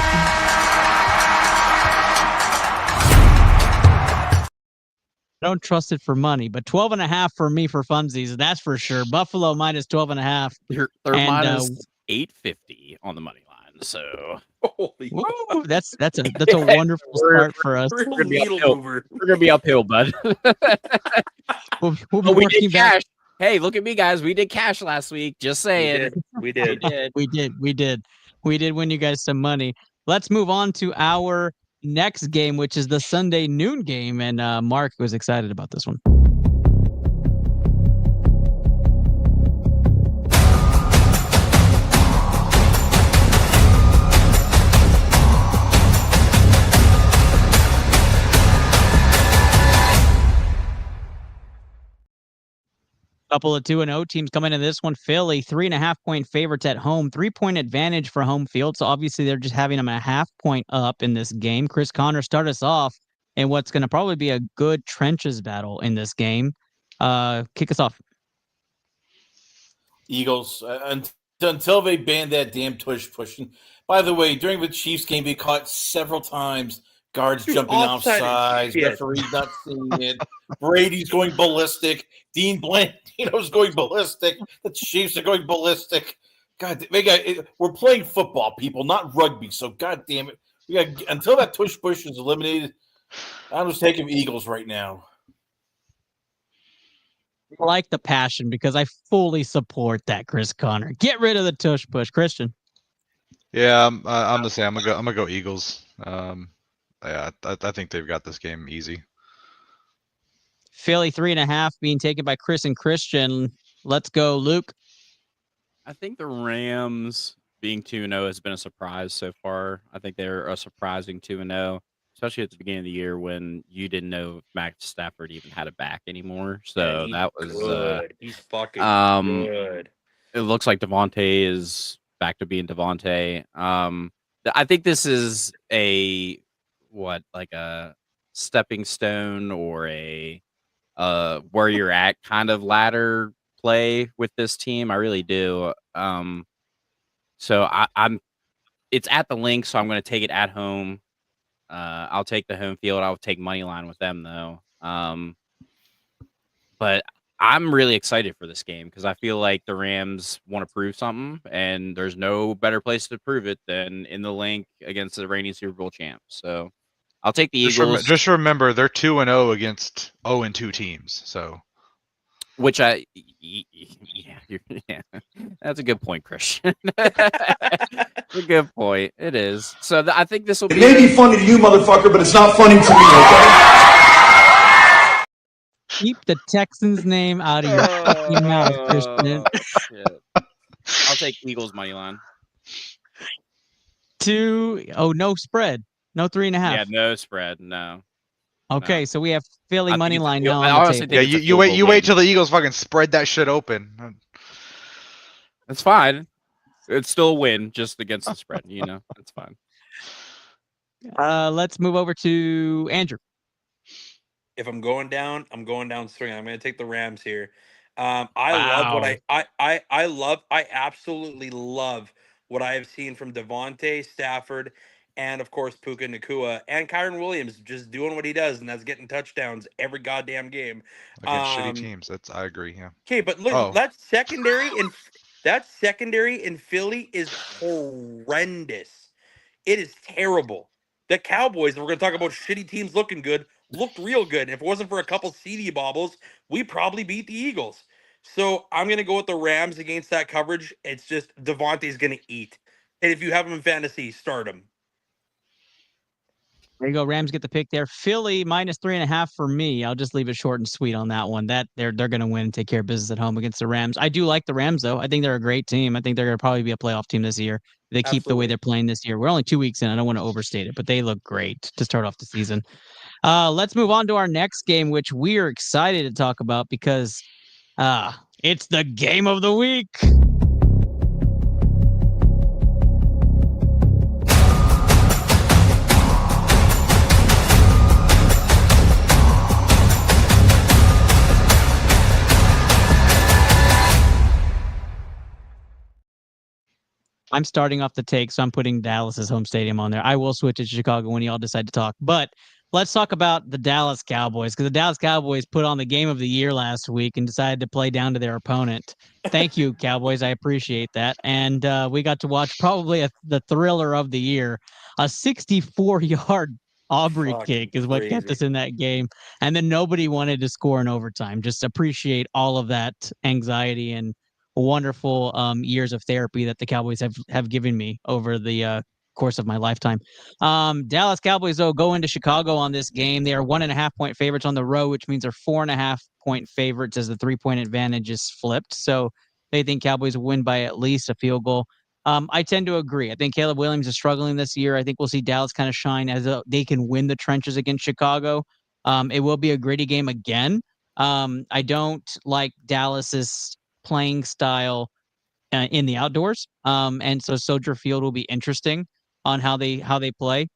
I don't trust it for money, but 12.5 for me for funsies. That's for sure. Buffalo minus 12.5. They're minus 850 on the money line. So Holy Woo, that's a wonderful start for us. We're gonna be needle uphill. mover. we're gonna be uphill, bud. We'll be But we working did back. cash. Hey, look at me, guys. We did cash last week. Just saying. We did. We did win you guys some money. Let's move on to our next game, which is the Sunday noon game. And Mark was excited about this one. Couple of 2-0 teams coming into this one. Philly, 3.5-point favorites at home, 3-point advantage for home field. So obviously they're just having them a half point up in this game. Chris Connor, start us off in what's going to probably be a good trenches battle in this game. Kick us off. Eagles until they banned that damn tush pushing. By the way, during the Chiefs game, they caught several times guards Dude, jumping off offside is sides, shit. referees not seeing it. Brady's going ballistic. Dean Blandino's going ballistic. The Chiefs are going ballistic. God, we're playing football, people, not rugby. So, God damn it, we got until that tush push is eliminated. I'm just taking Eagles right now. I like the passion because I fully support that, Chris Connor. Get rid of the tush push, Christian. Yeah, I'm the same. I'm gonna go Eagles. Yeah, I think they've got this game easy. Philly 3.5 being taken by Chris and Christian. Let's go, Luke. I think the Rams being 2-0 has been a surprise so far. I think they're a surprising 2-0, especially at the beginning of the year when you didn't know if Matt Stafford even had a back anymore. So he's that was good. He's fucking good. It looks like Devontae is back to being Devontae. I think this is a stepping stone or a where you're at kind of ladder play with this team. I really do. So I'm it's at the link, so I'm going to take it at home. I'll take the home field. I'll take money line with them though. But I'm really excited for this game because I feel like the Rams want to prove something, and there's no better place to prove it than in the link against the reigning Super Bowl champs. So I'll take the Eagles. Just remember, they're 2-0 against 0-2 teams. So, which yeah, that's a good point, Christian. A good point. It is. So I think this will be. It may be funny to you, motherfucker, but it's not funny to me. Okay. Keep the Texans' name out of your fucking mouth, Christian. Shit. I'll take Eagles money line. No spread. No 3.5. Yeah, no spread. No. Okay, No. so we have Philly money line now I on the honestly table. think yeah, it's a you field wait. goal You wait game. till the Eagles fucking spread that shit open. It's fine. It's still a win, just against the spread. It's fine. Let's move over to Andrew. If I'm going down swinging. I'm going to take the Rams here. I absolutely love what I have seen from Devontae, Stafford, and of course Puka Nacua and Kyron Williams just doing what he does, and that's getting touchdowns every goddamn game Against shitty teams. I agree. Yeah. Okay, but look, that secondary in Philly is horrendous. It is terrible. The Cowboys, we're going to talk about shitty teams looking good, looked real good. And if it wasn't for a couple CD bobbles, we probably beat the Eagles. So I'm going to go with the Rams against that coverage. It's just Devontae's going to eat. And if you have him in fantasy, start him. There you go. Rams get the pick there. Philly minus 3.5 for me. I'll just leave it short and sweet on that one. That they're going to win and take care of business at home against the Rams. I do like the Rams though. I think they're a great team. I think they're going to probably be a playoff team this year. They keep the way they're playing this year. We're only 2 weeks in. I don't want to overstate it, but they look great to start off the season. Let's move on to our next game, which we are excited to talk about because it's the game of the week. I'm starting off the take, so I'm putting Dallas's home stadium on there. I will switch it to Chicago when you all decide to talk. But let's talk about the Dallas Cowboys, because the Dallas Cowboys put on the game of the year last week and decided to play down to their opponent. Thank you, Cowboys. I appreciate that. And we got to watch probably the thriller of the year. A 64-yard Aubrey kick is what kept us in that game. And then nobody wanted to score in overtime. Just appreciate all of that anxiety and wonderful years of therapy that the Cowboys have given me over the course of my lifetime. Dallas Cowboys, though, go into Chicago on this game. They are 1.5-point favorites on the road, which means they're 4.5-point favorites as the 3-point advantage is flipped. So they think Cowboys will win by at least a field goal. I tend to agree. I think Caleb Williams is struggling this year. I think we'll see Dallas kind of shine as they can win the trenches against Chicago. It will be a gritty game again. I don't like Dallas's playing style in the outdoors. And so Soldier Field will be interesting on how they play.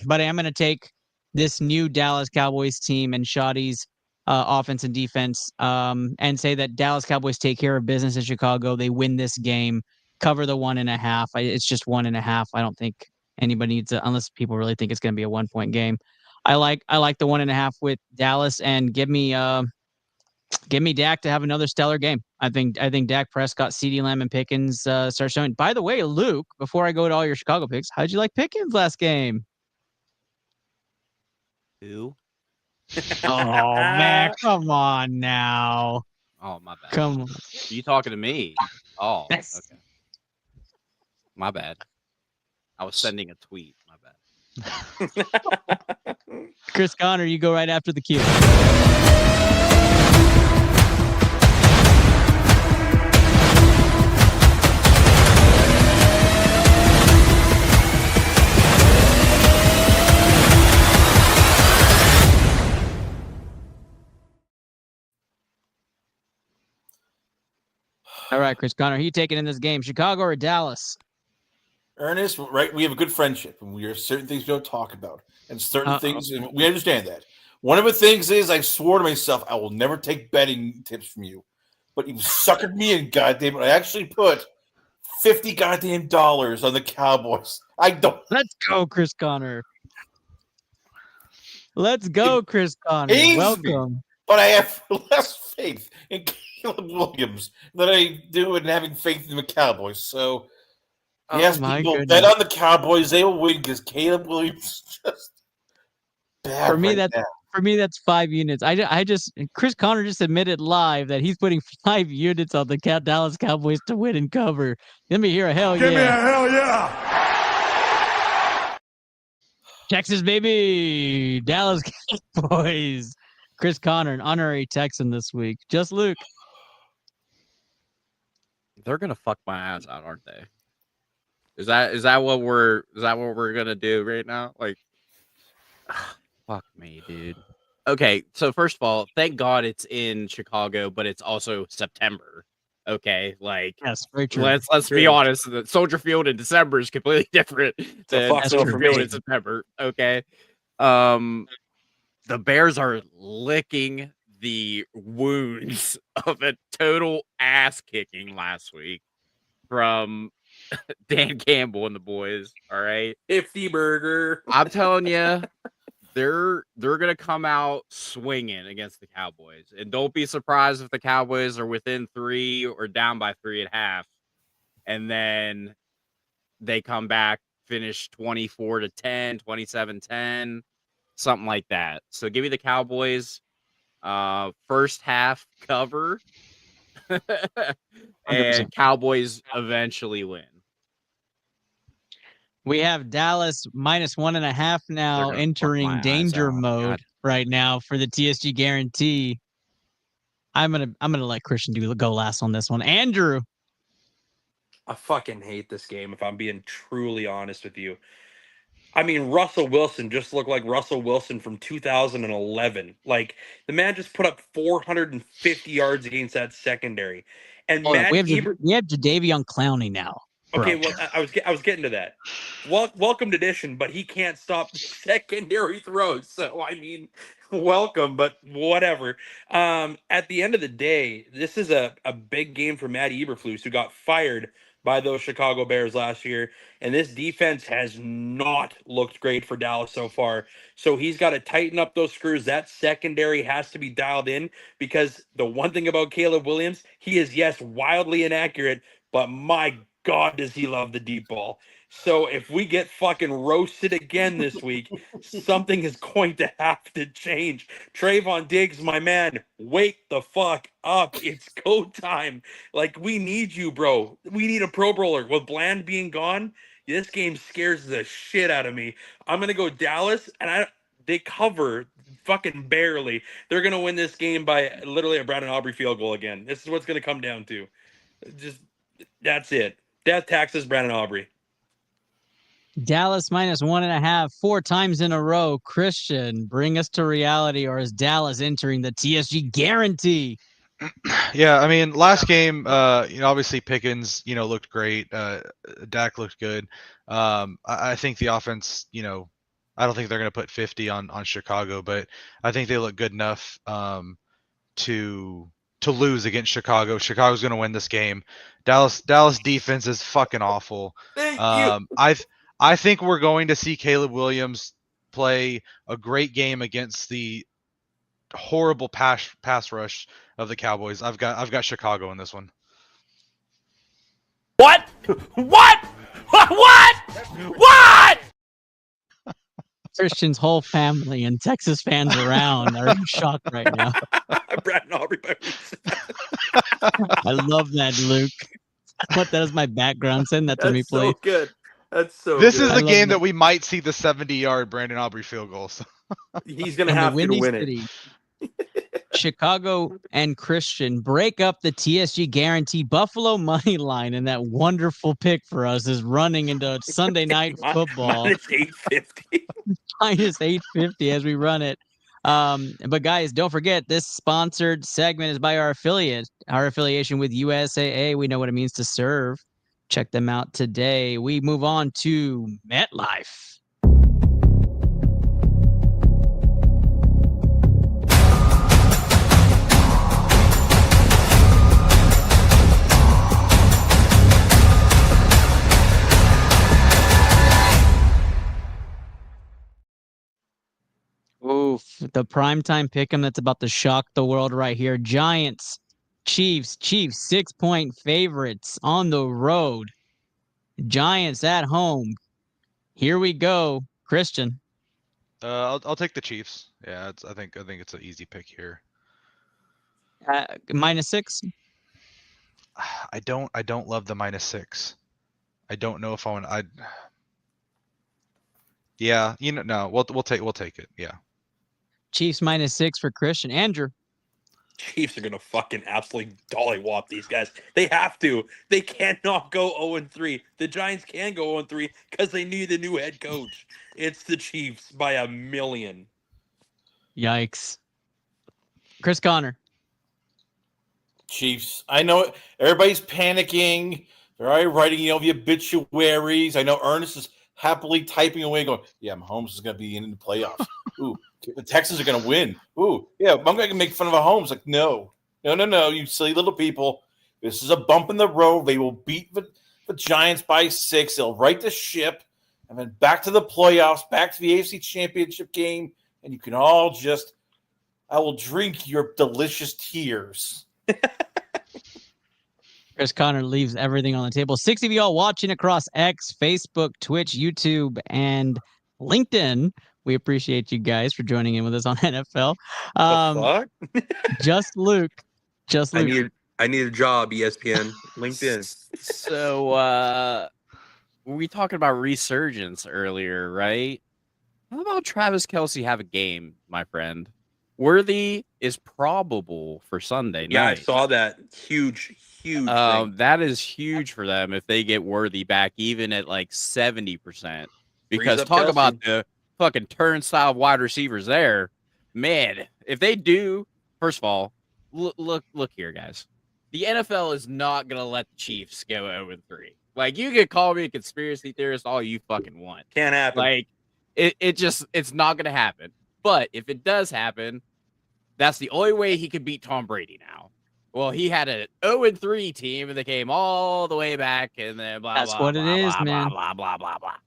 But I am going to take this new Dallas Cowboys team and Shoddy's offense and defense and say that Dallas Cowboys take care of business in Chicago. They win this game, cover the 1.5. It's just 1.5. I don't think anybody needs to, unless people really think it's going to be a 1-point game. I like the 1.5 with Dallas, and give me Dak to have another stellar game. I think Dak Prescott, CeeDee Lamb, and Pickens start showing. By the way, Luke, before I go to all your Chicago picks, how'd you like Pickens last game? Who? Oh man, come on now. Oh, my bad. Come on. Are you talking to me? Oh, Yes. okay. My bad. I was sending a tweet. My bad. Chris Connor, you go right after the cue. All right, Chris Connor, who you taking in this game, Chicago or Dallas? Ernest, right? We have a good friendship, and we are certain things we don't talk about, and certain things, and we understand that. One of the things is I swore to myself I will never take betting tips from you, but you suckered me in, goddamn it! I actually put $50 goddamn on the Cowboys. I don't. Let's go, Chris Connor. Let's go, Chris Connor. Pains Welcome. me, but I have less faith in Caleb Williams than I do in having faith in the Cowboys. So. Yes, people bet on the Cowboys. They will win because Caleb Williams is just bad. For me, that's 5 units. I just Chris Connor just admitted live that he's putting 5 units on the Dallas Cowboys to win and cover. Let me hear a hell yeah. Give me a hell yeah. Texas, baby. Dallas Cowboys. Chris Connor, an honorary Texan this week. Just Luke. They're gonna fuck my ass out, aren't they? Is that what we're gonna do right now? Like, fuck me, dude. Okay, so first of all, thank God it's in Chicago, but it's also September. Okay, like, yes, very true. Let's be honest. The Soldier Field in December is completely different than Soldier Field in September. Okay, the Bears are licking the wounds of a total ass kicking last week from Dan Campbell and the boys. All right, 50 burger. I'm telling you, they're gonna come out swinging against the Cowboys, and don't be surprised if the Cowboys are within 3 or down by 3 at half, and then they come back, finish 24-10, 27-10, something like that. So give me the Cowboys first half cover, and 100%. Cowboys eventually win. We have Dallas minus 1.5 now, entering danger mode right now for the TSG guarantee. I'm gonna let Christian go last on this one. Andrew, I fucking hate this game, if I'm being truly honest with you. I mean, Russell Wilson just looked like Russell Wilson from 2011. Like, the man just put up 450 yards against that secondary. And Matt we have Jadeveon Clowney now. Okay, well, I was getting to that. Welcome to Edition, but he can't stop the secondary throws. So, I mean, welcome, but whatever. At the end of the day, this is a big game for Matt Eberflus, who got fired by those Chicago Bears last year. And this defense has not looked great for Dallas so far. So he's got to tighten up those screws. That secondary has to be dialed in, because the one thing about Caleb Williams, he is, yes, wildly inaccurate, but my God, does he love the deep ball. So if we get fucking roasted again this week, something is going to have to change. Trayvon Diggs, my man, wake the fuck up. It's go time. Like, we need you, bro. We need a Pro Bowler. With Bland being gone, this game scares the shit out of me. I'm going to go Dallas, and they cover fucking barely. They're going to win this game by literally a Brandon Aubrey field goal again. This is what's going to come down to. Just, that's it. Death taxes, Brandon Aubrey. Dallas minus 1.5, 4 times in a row. Christian, bring us to reality, or is Dallas entering the TSG guarantee? Yeah, I mean, last game, obviously Pickens, looked great. Dak looked good. I think the offense, I don't think they're going to put 50 on Chicago, but I think they look good enough to lose against Chicago. Chicago's going to win this game. Dallas defense is fucking awful. Thank you. I think we're going to see Caleb Williams play a great game against the horrible pass rush of the Cowboys. I've got Chicago in this one. What? What? What? Christian's whole family and Texas fans around are in shock right now. Brad and Aubrey by I love that, Luke. I put that as my background. Send that to me, That's please. so good. That's so This good. is I the love game that. that we might see the 70-yard Brandon Aubrey field goals. He's going to In the have to Windy win it. City, Chicago and Christian break up the TSG guarantee. Buffalo money line, and that wonderful pick for us is running into Sunday night football. Minus 850. Minus 850 as we run it. But guys, don't forget, this sponsored segment is by our affiliate. Our affiliation with USAA. We know what it means to serve. Check them out today. We move on to MetLife. Oof, the primetime pick'em that's about to shock the world right here. Giants, Chiefs, 6-point favorites on the road. Giants at home. Here we go. Christian. I'll take the Chiefs. Yeah, I think it's an easy pick here. -6. I don't love the -6. I don't know if I want. Yeah, no, we'll take it. Yeah. Chiefs -6 for Christian. Andrew. Chiefs are going to fucking absolutely dollywop these guys. They have to. They cannot go 0-3. The Giants can go 0-3 because they need a new head coach. It's the Chiefs by a million. Yikes. Chris Connor. Chiefs. I know everybody's panicking. They're already writing, the obituaries. I know Ernest is happily typing away, going, "Yeah, Mahomes is going to be in the playoffs. Ooh, the Texans are going to win. Ooh, yeah, I'm going to make fun of Mahomes." Like, no, you silly little people. This is a bump in the road. They will beat the Giants by 6. They'll right the ship, and then back to the playoffs, back to the AFC Championship game, and you can all I will drink your delicious tears. Chris Connor leaves everything on the table. 60 of y'all watching across X, Facebook, Twitch, YouTube, and LinkedIn. We appreciate you guys for joining in with us on NFL. The fuck? Just Luke. I need a job, ESPN, LinkedIn. So we talking about resurgence earlier, right? How about Travis Kelce have a game, my friend? Worthy is probable for Sunday night. Yeah, I saw that. Huge thing. That is huge for them if they get Worthy back, even at like 70%. Because up talk Kelce. about the fucking turnstile wide receivers there, man. If they do, first of all, look here, guys. The NFL is not gonna let the Chiefs go 0-3. Like, you can call me a conspiracy theorist all you fucking want. Can't happen. Like, it's not gonna happen. But if it does happen, that's the only way he could beat Tom Brady now. Well, he had an 0-3 team, and they came all the way back, and then blah, That's blah, what blah, it is, blah, man. blah, blah, blah, blah.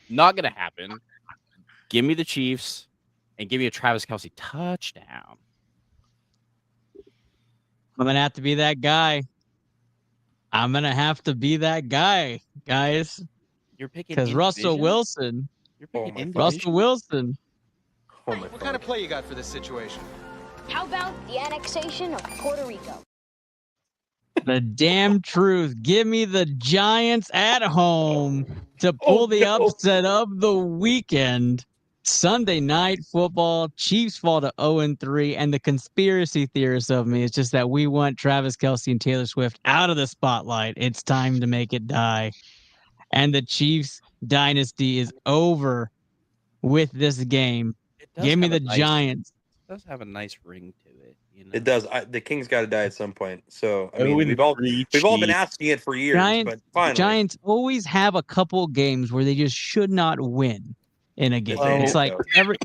Not going to happen. Give me the Chiefs, and give me a Travis Kelce touchdown. I'm going to have to be that guy. Guys. You're picking Because in Russell division? Wilson. You're picking in Russell division? Wilson. Oh my What kind of play you got for this situation? How about the annexation of Puerto Rico? The damn truth. Give me the Giants at home to pull the upset of the weekend. Sunday night football. Chiefs fall to 0-3. And the conspiracy theorist of me is just that we want Travis Kelce and Taylor Swift out of the spotlight. It's time to make it die. and the Chiefs dynasty is over with this game. It does Give me have a the nice- Giants. It does have a nice ring to it. You know? It does. The King's got to die at some point. So I Oh, mean, and we've all three been Chiefs. asking it for years, Giants, but finally, Giants always have a couple games where they just should not win in a game. This ain't It's it, like though. every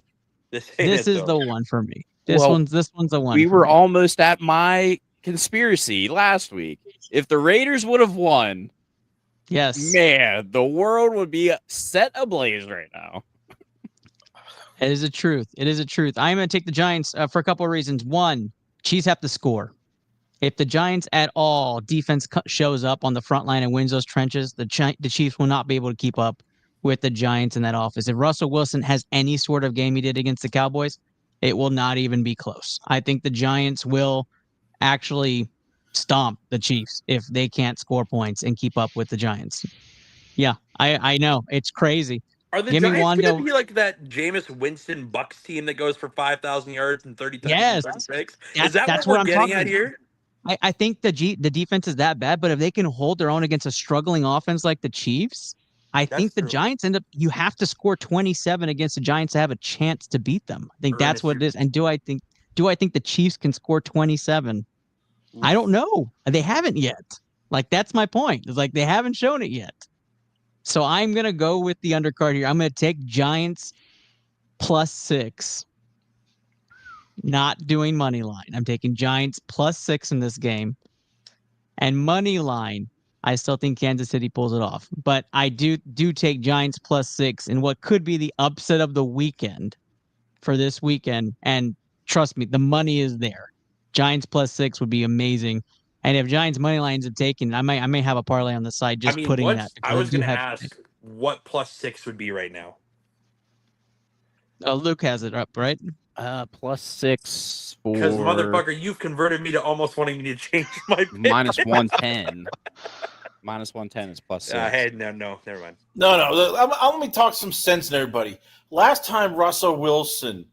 This ain't this it, is though. the one for me. This Well, one's the one. We for were me. almost at my conspiracy last week. If the Raiders would have won, Yes, man, the world would be set ablaze right now. it is a truth. It is a truth. I'm going to take the Giants for a couple of reasons. One, Chiefs have to score. If the Giants at all defense shows up on the front line and wins those trenches, the Chiefs will not be able to keep up with the Giants in that office. If Russell Wilson has any sort of game he did against the Cowboys, it will not even be close. I think the Giants will actually stomp the Chiefs if they can't score points and keep up with the Giants. Yeah, I know. It's crazy. Are the Give me Giants going Wando. to be like that Jameis Winston Bucks team that goes for 5,000 yards and 30 touchdowns Yes. and 36? That's- Is that that's what what we're I'm getting talking at about. here? I think the defense is that bad, but if they can hold their own against a struggling offense like the Chiefs, I think the true. Giants you have to score 27 against the Giants to have a chance to beat them. I think that's Ernest, what it is. And do I think the Chiefs can score 27? I don't know. They haven't yet. Like, that's my point. It's like they haven't shown it yet. So I'm going to go with the undercard here. I'm going to take Giants +6. Not doing money line. I'm taking Giants +6 in this game. And money line, I still think Kansas City pulls it off. But I do take Giants +6 in what could be the upset of the weekend for this weekend. And trust me, the money is there. Giants +6 would be amazing. And if Giants money lines are taken, I may have a parlay on the side just putting that. I was going to ask what +6 would be right now. Luke has it up, right? +6 for Because motherfucker, you've converted me to almost wanting me to change my pick. -110. -110 is +6. Hey, no, never mind. No. Let me talk some sense in everybody. Last time Russell Wilson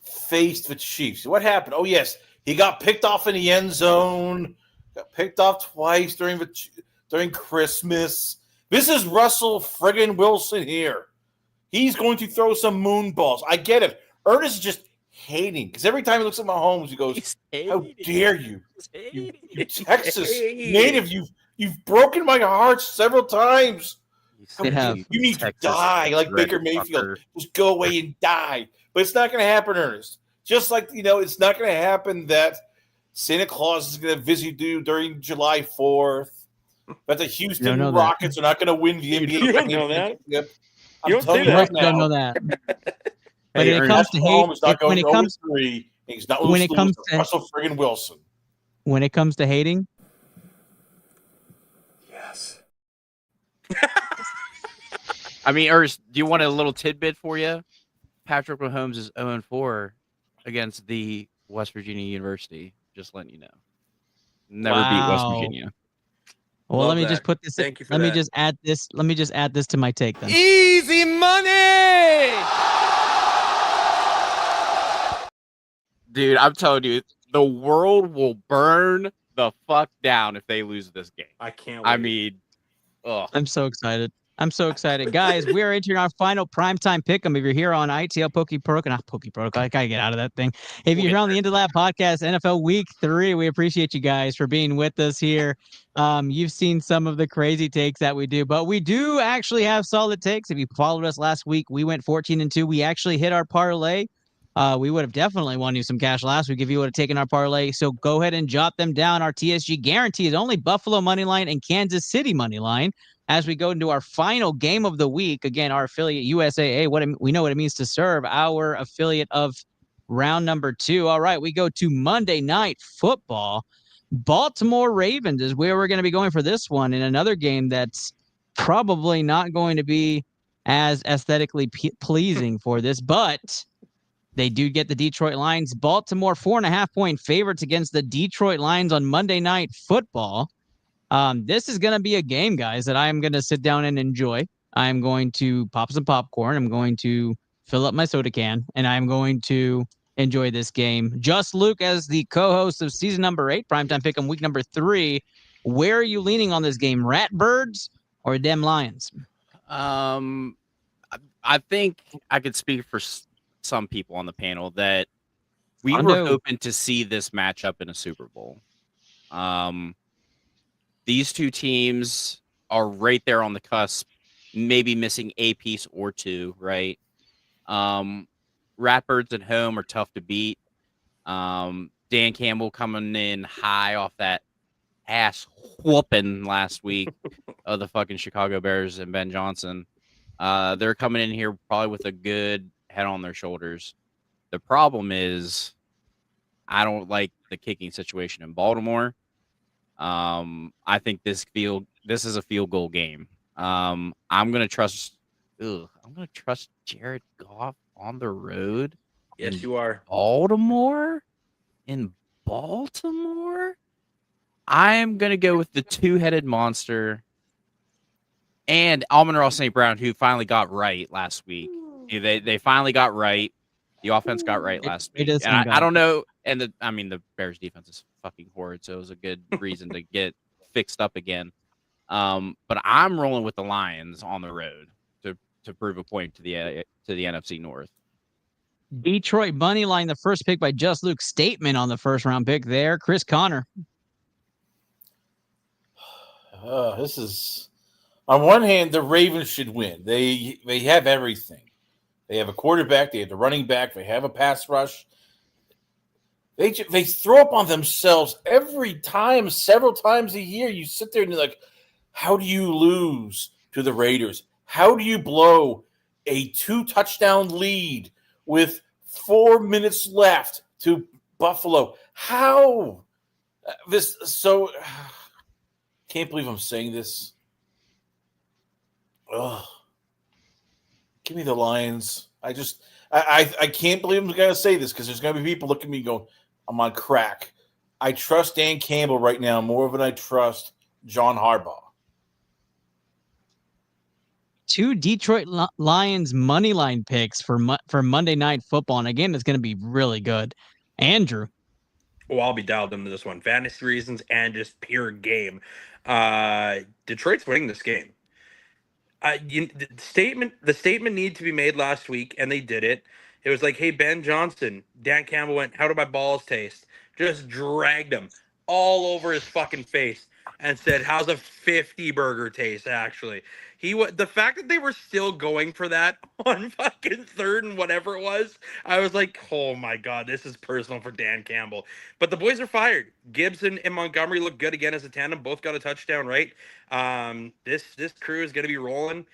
faced the Chiefs, what happened? Oh, yes, he got picked off in the end zone. Got picked off twice during Christmas. This is Russell friggin' Wilson here. He's going to throw some moon balls. I get it. Ernest is just hating because every time he looks at Mahomes, he goes, "How dare you, you Texas native? You've broken my heart several times. You need to die like Baker Mayfield. Just go away and die." But it's not going to happen, Ernest. Just like, it's not going to happen that Santa Claus is going to visit you during July 4th. But the Houston Rockets are not going to win the NBA. You don't know that. Yep. You don't say that. I don't know that. But Hey, when it comes to hate, when it comes to Russell friggin' Wilson, when it comes to hating, Yes. I mean, Ernst, do you want a little tidbit for you? Patrick Mahomes is 0-4 against the West Virginia University. Just letting you know. Never beat West Virginia. Well, let me just put this. Thank you for let me that. just add this. Let me just add this to my take then. Easy money! Dude, I'm telling you, the world will burn the fuck down if they lose this game. I can't wait. I mean, ugh. I'm so excited. I'm so excited. Guys, we are entering our final primetime pick'em. If you're here on ITL not Pokey Protocol, I gotta get out of that thing. If you're here on the Into Lab Podcast, NFL Week 3, we appreciate you guys for being with us here. You've seen some of the crazy takes that we do, but we do actually have solid takes. If you followed us last week, we went 14-2. We actually hit our parlay. We would have definitely won you some cash last week if you would have taken our parlay. So go ahead and jot them down. Our TSG guarantee is only Buffalo money line and Kansas City money line. As we go into our final game of the week, again, our affiliate USAA, we know what it means to serve our affiliate of round number 2. All right, we go to Monday Night Football. Baltimore Ravens is where we're going to be going for this one, in another game that's probably not going to be as aesthetically pleasing for this, but they do get the Detroit Lions. Baltimore 4.5-point favorites against the Detroit Lions on Monday Night Football. This is going to be a game, guys, that I'm going to sit down and enjoy. I'm going to pop some popcorn. I'm going to fill up my soda can, and I'm going to enjoy this game. Just Luke, as the co-host of season number 8, Primetime Pick'em week number 3, where are you leaning on this game? Ratbirds or them Lions? I think I could speak for some people on the panel that we were Londo. hoping to see this matchup in a Super Bowl. These two teams are right there on the cusp, maybe missing a piece or two, right? Ratbirds at home are tough to beat. Dan Campbell coming in high off that ass whooping last week of the fucking Chicago Bears and Ben Johnson. They're coming in here probably with a good head on their shoulders. The problem is I don't like the kicking situation in Baltimore. I think this is a field goal game. I'm gonna trust Jared Goff on the road. Yes, you are. Baltimore? In Baltimore? I am gonna go with the two-headed monster and Amon-Ra St. Brown, who finally got right last week. They finally got right. The offense got right last week. And I don't know. And the Bears defense is fucking horrid, so it was a good reason to get fixed up again. But I'm rolling with the Lions on the road to prove a point to the NFC North. Detroit money line, the first pick by Just Luke. Statement on the first round pick there. Chris Connor. This is, on one hand, the Ravens should win. They have everything. They have a quarterback. They have the running back. They have a pass rush. They throw up on themselves every time, several times a year. You sit there and you're like, how do you lose to the Raiders? How do you blow a 2-touchdown lead with 4 minutes left to Buffalo? How? Can't believe I'm saying this. Ugh. Give me the Lions. I can't believe I'm going to say this because there's going to be people looking at me going, I'm on crack. I trust Dan Campbell right now more than I trust John Harbaugh. 2 Detroit Lions money line picks for Monday Night Football. And again, it's going to be really good. Andrew. Oh, I'll be dialed into this one. Fantasy reasons and just pure game. Detroit's winning this game. The statement needed to be made last week, and they did it. It was like, hey, Ben Johnson, Dan Campbell went, how do my balls taste? Just dragged him all over his fucking face and said, how's a 50 burger taste, actually? The fact that they were still going for that on fucking third and whatever it was, I was like, oh my God, this is personal for Dan Campbell. But the boys are fired. Gibson and Montgomery look good again as a tandem. Both got a touchdown, right? This crew is going to be rolling.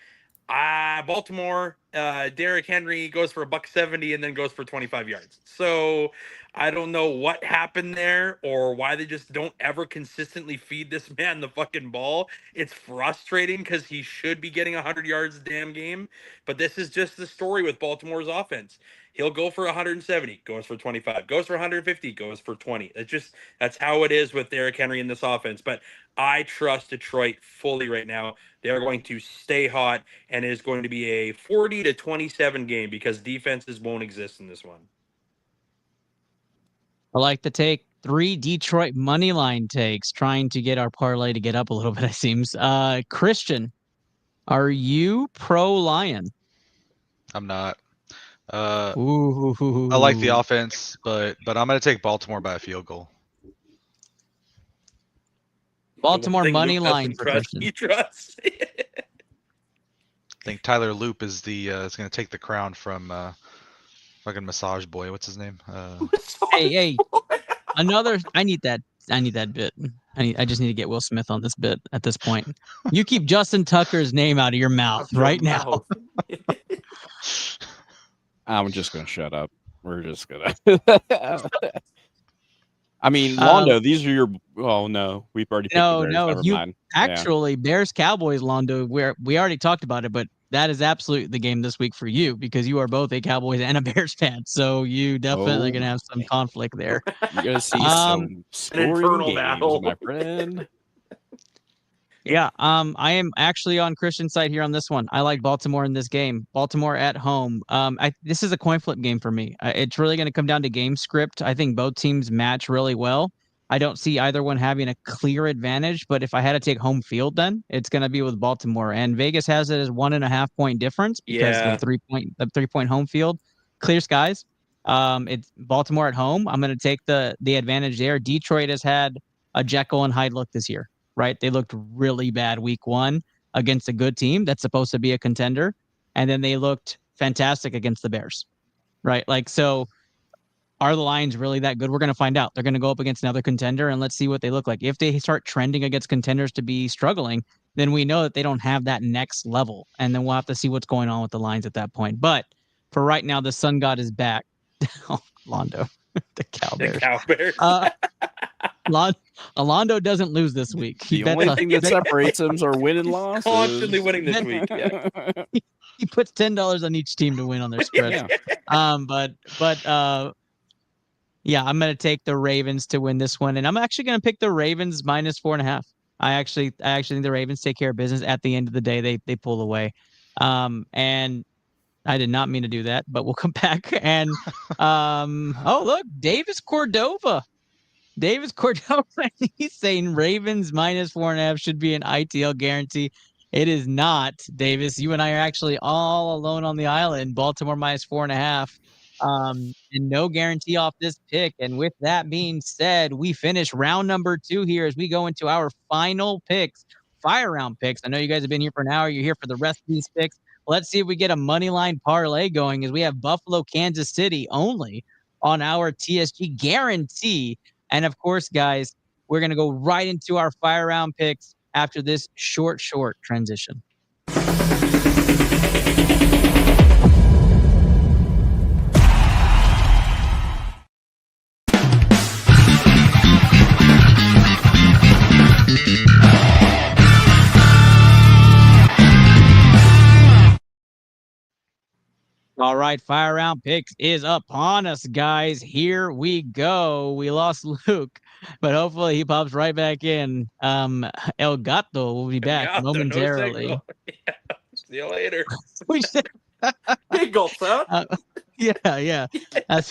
Baltimore, Derrick Henry goes for $170 and then goes for 25 yards. So I don't know what happened there or why they just don't ever consistently feed this man the fucking ball. It's frustrating because he should be getting 100 yards a damn game. But this is just the story with Baltimore's offense. He'll go for 170, goes for 25, goes for 150, goes for 20. That's how it is with Derrick Henry in this offense. But I trust Detroit fully right now. They're going to stay hot, and it is going to be a 40-27 game because defenses won't exist in this one. I like to take 3 Detroit money line takes, trying to get our parlay to get up a little bit, it seems. Christian, are you pro Lion? I'm not. Ooh. I like the offense, but I'm going to take Baltimore by a field goal. Baltimore money line for Christian. You trust. I think Tyler Loop is is going to take the crown from fucking Massage Boy. What's his name? Hey, another. I need that bit. I just need to get Will Smith on this bit at this point. You keep Justin Tucker's name out of your mouth right now. I'm just gonna shut up. We're just gonna. I mean, Londo, these are your. Oh no, we've already. No. Actually, Bears Cowboys, Londo. We already talked about it, but that is absolutely the game this week for you because you are both a Cowboys and a Bears fan. So you definitely gonna have some conflict there. You're gonna see some scoring games, my friend. Yeah, I am actually on Christian's side here on this one. I like Baltimore in this game. Baltimore at home. This is a coin flip game for me. It's really going to come down to game script. I think both teams match really well. I don't see either one having a clear advantage, but if I had to take home field, then it's going to be with Baltimore. And Vegas has it as 1.5 point difference because Yeah. the 3-point home field, clear skies. It's Baltimore at home. I'm going to take the advantage there. Detroit has had a Jekyll and Hyde look this year, right? They looked really bad week 1 against a good team that's supposed to be a contender, and then they looked fantastic against the Bears, right? Like, so are the Lions really that good? We're going to find out. They're going to go up against another contender, and let's see what they look like. If they start trending against contenders to be struggling, then we know that they don't have that next level, and then we'll have to see what's going on with the Lions at that point. But for right now, the Sun God is back. Oh, Londo, the Cowbears. The Cowbears. Alondo doesn't lose this week. He The only thing that separates them are win and losses. Constantly winning this week. Yeah. He puts $10 on each team to win on their spread. Yeah, I'm going to take the Ravens to win this one, and I'm actually going to pick the Ravens minus 4.5. I actually think the Ravens take care of business at the end of the day. They pull away, and I did not mean to do that, but we'll come back and oh look, Davis Cordova, he's saying Ravens minus 4.5 should be an ITL guarantee. It is not, Davis. You and I are actually all alone on the island. Baltimore minus 4.5. And no guarantee off this pick. And with that being said, we finish round number 2 here as we go into our final picks, fire round picks. I know you guys have been here for an hour. You're here for the rest of these picks. Let's see if we get a money line parlay going as we have Buffalo, Kansas City only on our TSG guarantee. And of course, guys, we're going to go right into our fire round picks after this short transition. All right, fire round picks is upon us, guys. Here we go. We lost Luke, but hopefully he pops right back in. El Gato will be back momentarily. No yeah. See you later. We should... Giggles, huh? Yeah.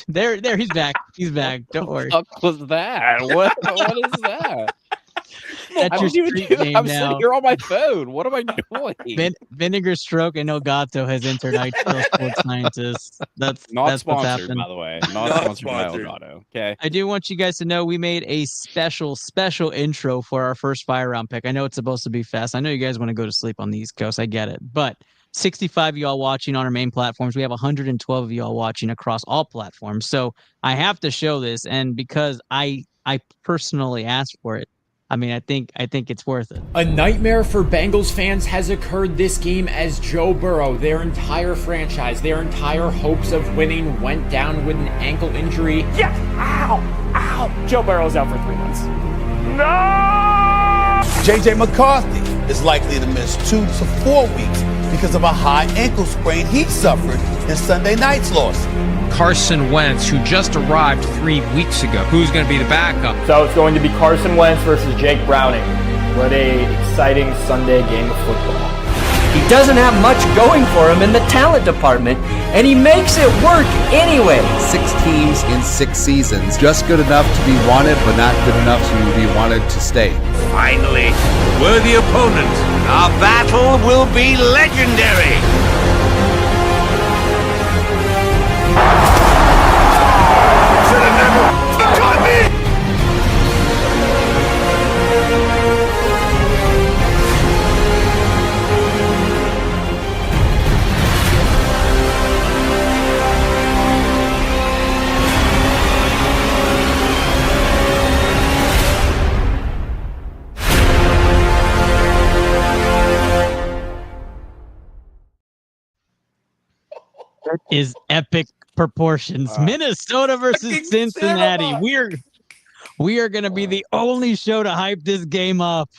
There. He's back. He's back. Don't worry. What the fuck was that? What is that? That's your street name I'm now. sitting here on my phone. What am I doing? Vinegar Stroke and Elgato has entered ITL Sports Scientists. That's Not what's sponsored, happened. by the way. Not sponsored by Elgato. Okay. I do want you guys to know we made a special intro for our first fire round pick. I know it's supposed to be fast. I know you guys want to go to sleep on the East Coast. I get it. But 65 of y'all watching on our main platforms. We have 112 of y'all watching across all platforms. So I have to show this. And because I personally asked for it, I mean, I think it's worth it. A nightmare for Bengals fans has occurred this game as Joe Burrow, their entire franchise, their entire hopes of winning went down with an ankle injury. Yeah! Ow! Joe Burrow's out for 3 months. No! JJ McCarthy is likely to miss 2 to 4 weeks because of a high ankle sprain he suffered in Sunday night's loss. Carson Wentz, who just arrived 3 weeks ago. Who's going to be the backup? So it's going to be Carson Wentz versus Jake Browning. What a exciting Sunday game of football. He doesn't have much going for him in the talent department, and he makes it work anyway. 6 teams in 6 seasons. Just good enough to be wanted, but not good enough to be wanted to stay. Finally, worthy opponent. Our battle will be legendary. Is epic proportions. Minnesota versus Cincinnati. We are going to be the only show to hype this game up.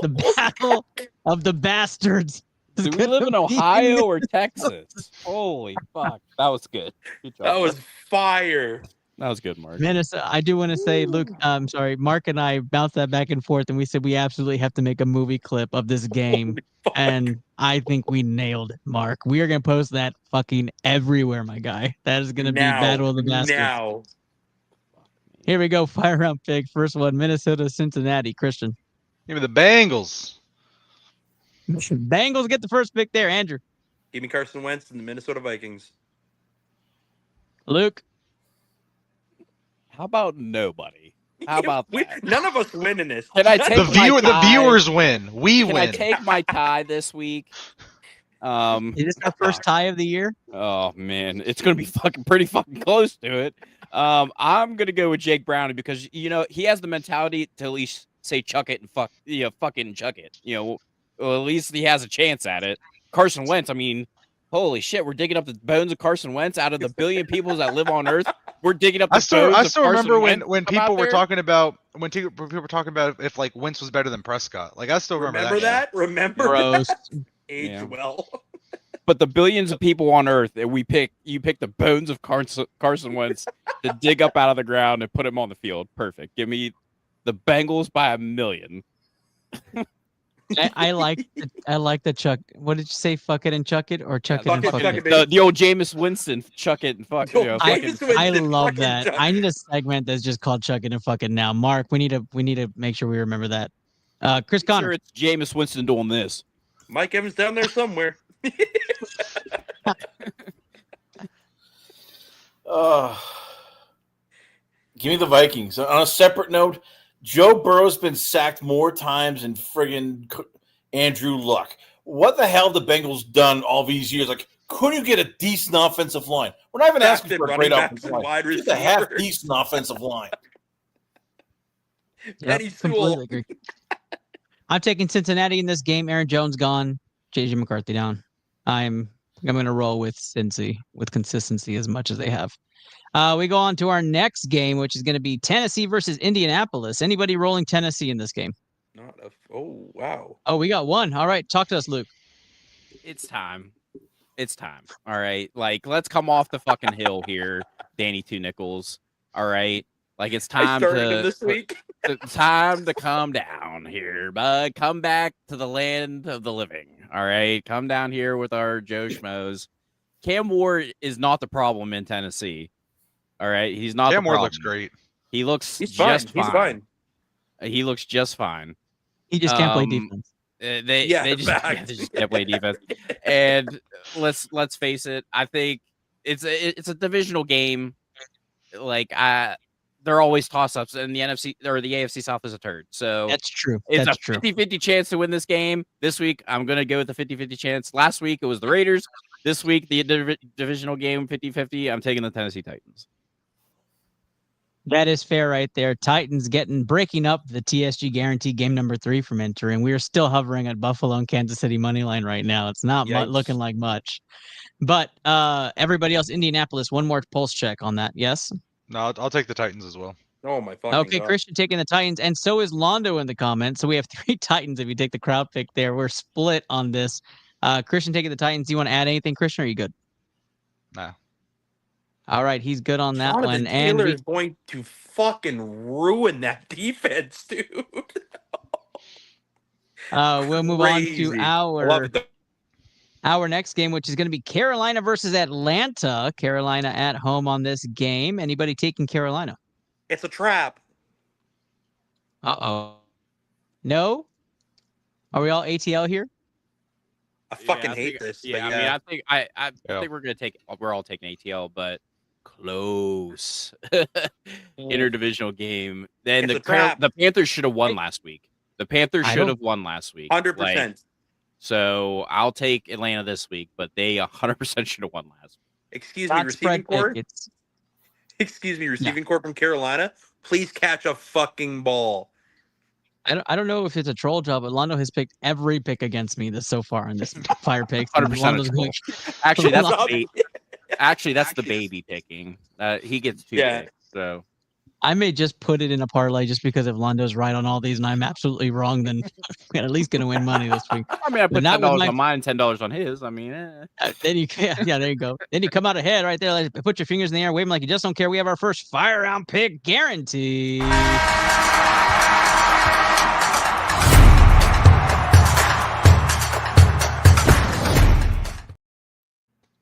The battle of the bastards. Do we live in Ohio or Texas? Holy fuck. That was good. Good job. That was fire. That was good, Mark. Minnesota. I do want to say, Luke, I'm sorry, Mark and I bounced that back and forth, and we said we absolutely have to make a movie clip of this game. And I think we nailed it, Mark. We are going to post that fucking everywhere, my guy. That is going to be Battle of the Bastards. Now. Here we go. Fire round pick. First one, Minnesota, Cincinnati. Christian. Give me the Bengals. Bengals get the first pick there. Andrew. Give me Carson Wentz and the Minnesota Vikings. Luke. How about nobody? How about that? None of us win in this. Can I take the viewers win? We Can win. I take my tie this week? Is this our first tie of the year? Oh man, it's gonna be pretty fucking close to it. I'm gonna go with Jake Browning because he has the mentality to at least say chuck it and fucking chuck it. Well, at least he has a chance at it. Carson Wentz, I mean, holy shit, we're digging up the bones of Carson Wentz out of the billion people that live on Earth. We're digging up the bones I of still Carson remember Wentz when people were talking about if like Wentz was better than Prescott. Like I still remember that. Remember Gross. that? Age well. But the billions of people on Earth, and you pick the bones of Carson Wentz to dig up out of the ground and put him on the field. Perfect. Give me the Bengals by 1,000,000. I like the chuck. What did you say? Fuck it and chuck it, or chuck it and fuck it. The old Jameis Winston, chuck it and fuck. I love that. I need a segment that's just called "Chuck It and Fuck It." Now, Mark, we need to make sure we remember that. Chris Connor. Sure, it's Jameis Winston doing this. Mike Evans down there somewhere. Give me the Vikings. On a separate note, Joe Burrow's been sacked more times than friggin' Andrew Luck. What the hell have the Bengals done all these years? Like, couldn't you get a decent offensive line? We're not even asking for a great offensive line. Just a half-decent offensive line. Completely agree. I'm taking Cincinnati in this game. Aaron Jones gone. JJ McCarthy down. I'm going to roll with Cincy with consistency as much as they have. We go on to our next game, which is going to be Tennessee versus Indianapolis. Anybody rolling Tennessee in this game? Oh, wow. Oh, we got one. All right. Talk to us, Luke. It's time. It's time. All right. Like, let's come off the fucking hill here, Danny Two Nickels. All right. Like, it's time time to come down here, bud. Come back to the land of the living. All right. Come down here with our Joe Schmoes. Cam Ward is not the problem in Tennessee. All right. He's not Cam the problem. Ward looks great. He looks He's just fine. fine. He's fine. He looks just fine. He just can't play defense. They just can't play defense. And let's face it. I think it's a divisional game. Like they're always toss-ups, and the NFC or the AFC South is a turd. So that's true. It's that's a 50-50 chance to win this game. This week, I'm going to go with the 50-50 chance. Last week, it was the Raiders. This week, the divisional game, 50-50. I'm taking the Tennessee Titans. That is fair right there. Titans breaking up the TSG guarantee game number 3 from entering. We are still hovering at Buffalo and Kansas City money line right now. It's not looking like much. But everybody else, Indianapolis, one more pulse check on that. Yes? No, I'll take the Titans as well. Oh, my fucking Okay, God. Christian taking the Titans, and so is Londo in the comments. So we have 3 Titans if you take the crowd pick there. We're split on this. Christian taking the Titans. Do you want to add anything, Christian, or are you good? No. All right, he's good on that Jonathan one. Taylor And is going to fucking ruin that defense, dude. we'll move on to our next game, which is going to be Carolina versus Atlanta. Carolina at home on this game. Anybody taking Carolina? It's a trap. Uh-oh. No? Are we all ATL here? I fucking hate this. Yeah, but I mean, I think we're all taking ATL, but close interdivisional game. Then the Panthers should have won last week. The Panthers should have won last week. 100%. So I'll take Atlanta this week, but they 100% should have won last week. Excuse me, receiving core. Excuse me, receiving core from Carolina. Please catch a fucking ball. I don't know if it's a troll job, but Londo has picked every pick against me so far in this fire pick. 100%. Actually, that's the baby picking. He gets 2 picks. So I may just put it in a parlay just because if Londo's right on all these and I'm absolutely wrong, then we're at least going to win money this week. I mean, I put $10 on mine, $10 on his. I mean, then you there you go. Then you come out ahead right there. Like, put your fingers in the air, wave them like you just don't care. We have our first fire round pick guarantee.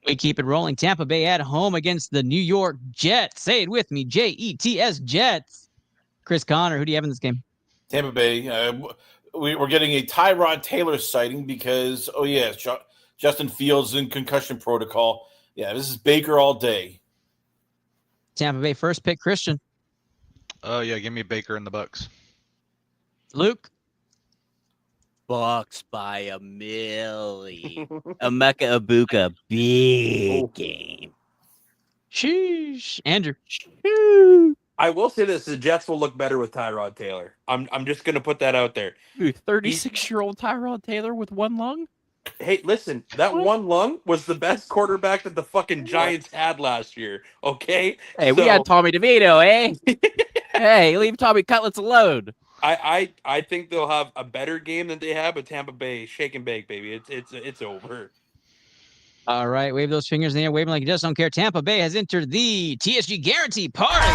We keep it rolling. Tampa Bay at home against the New York Jets. Say it with me, Jets. Jets. Chris Connor, who do you have in this game? Tampa Bay. We're getting a Tyrod Taylor sighting because, Justin Fields in concussion protocol. Yeah, this is Baker all day. Tampa Bay first pick, Christian. Oh yeah, give me Baker and the Bucks. Luke. Bucks by a milli. Emeka Ibuka, big game. Sheesh. Andrew. I will say this: the Jets will look better with Tyrod Taylor. I'm just gonna put that out there. 36-year-old Tyrod Taylor with one lung. Hey, listen, that one lung was the best quarterback that the fucking Giants had last year. Okay. Hey, we got Tommy DeVito, eh? Hey, leave Tommy Cutlets alone. I think they'll have a better game than they have, but Tampa Bay shake and bake, baby. It's over. All right, wave those fingers in the air, waving like you just don't care. Tampa Bay has entered the TSG Guarantee Parlay.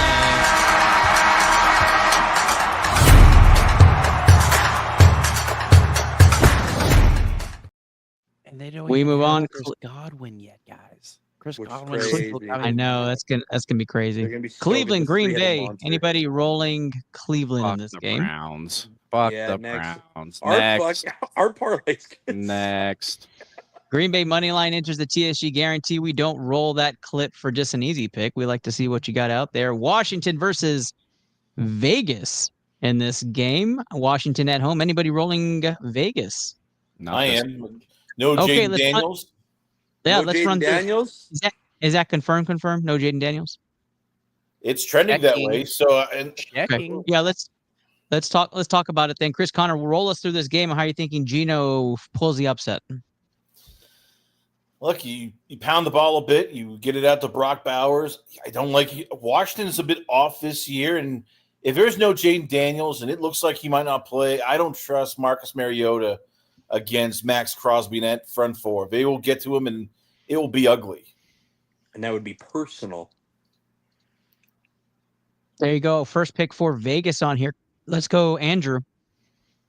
And they don't. We even move have on. Chris Godwin yet, guys. Chris Which is Godwin. crazy. I know that's gonna be crazy. They're gonna be Cleveland, stoking this Green three-headed Bay. monster. Anybody rolling Cleveland in Fuck this the game? Browns. Fuck Yeah, the next. Browns. Our parlay's good. Next. Green Bay money line enters the TSG Guarantee. We don't roll that clip for just an easy pick. We like to see what you got out there. Washington versus Vegas in this game. Washington at home. Anybody rolling Vegas? I am. No Okay, Jaden Daniels. Let's Jaden run through. Daniels. Is that confirmed? No Jaden Daniels. It's trending that way. So, Okay. Yeah, let's talk about it then. Chris Connor, roll us through this game. How are you thinking Geno pulls the upset? Look, you pound the ball a bit. You get it out to Brock Bowers. I don't like Washington's a bit off this year, and if there's no Jaden Daniels and it looks like he might not play, I don't trust Marcus Mariota against Max Crosby in that front four. They will get to him, and it will be ugly. And that would be personal. There you go. First pick for Vegas on here. Let's go, Andrew.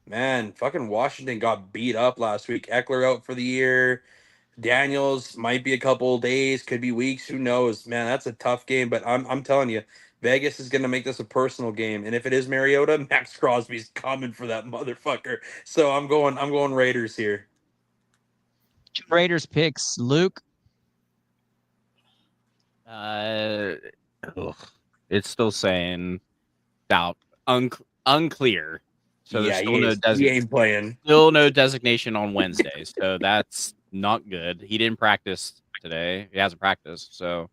Man, fucking Washington got beat up last week. Eckler out for the year. Daniels might be a couple days, could be weeks. Who knows? Man, that's a tough game. But I'm telling you, Vegas is going to make this a personal game. And if it is Mariota, Max Crosby's coming for that motherfucker. So I'm going Raiders here. Raiders picks. Luke. It's still saying doubt, unclear. So Yeah, there's still he ain't playing. Still no designation on Wednesday. So that's not good. He didn't practice today. He hasn't practiced. So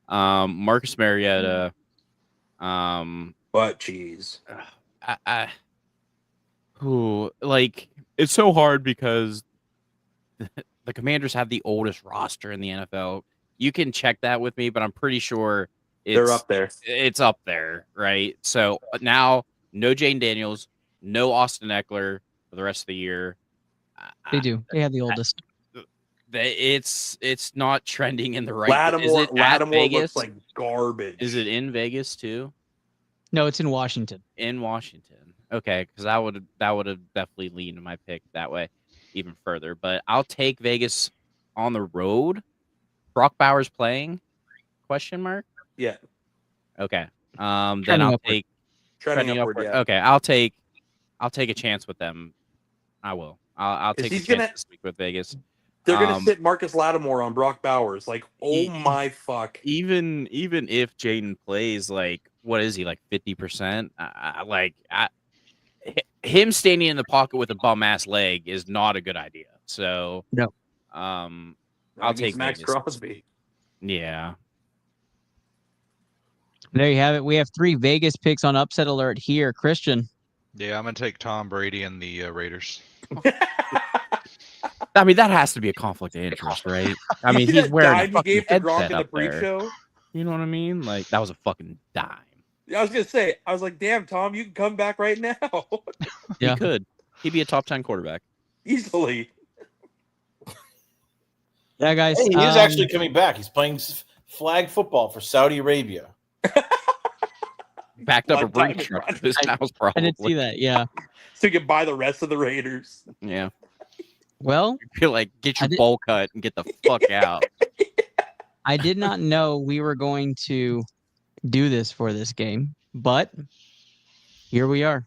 Marcus Mariota. But geez. It's so hard because the Commanders have the oldest roster in the NFL. You can check that with me, but I'm pretty sure they're up there. It's up there, right? So now, no Jane Daniels, no Austin Eckler for the rest of the year. They do. They have the oldest. It's not trending in the right. Lattimore looks like garbage. Is it in Vegas too? No, it's in Washington. In Washington. Okay, because that would have definitely leaned my pick that way even further. But I'll take Vegas on the road. Brock Bowers playing? Question mark? Yeah. Okay. Then I'll take trending upward. Yeah. Okay, I'll take a chance with them. I will. I'll take a chance this week with Vegas. They're gonna sit Marcus Lattimore on Brock Bowers. Like, oh my fuck. Even if Jaden plays, like, what is he, like 50%? Him standing in the pocket with a bum ass leg is not a good idea. So no. I'll take Max Vegas. Crosby. Yeah. There you have it. We have 3 Vegas picks on upset alert here. Christian. Yeah, I'm gonna take Tom Brady and the Raiders. I mean, that has to be a conflict of interest, right? I mean, he's wearing a fucking headset up there. You know what I mean? Like, that was a fucking dime. Yeah, I was gonna say, I was like, damn, Tom, you can come back right now. Yeah. He could. He'd be a top 10 quarterback. Easily. Yeah, guys. Hey, he is actually coming back. He's playing flag football for Saudi Arabia. Backed up a brake truck to his house, probably. I didn't see that, yeah. So you can buy the rest of the Raiders. Yeah. Well, you're like, get your bowl cut and get the fuck out. I did not know we were going to do this for this game, but here we are.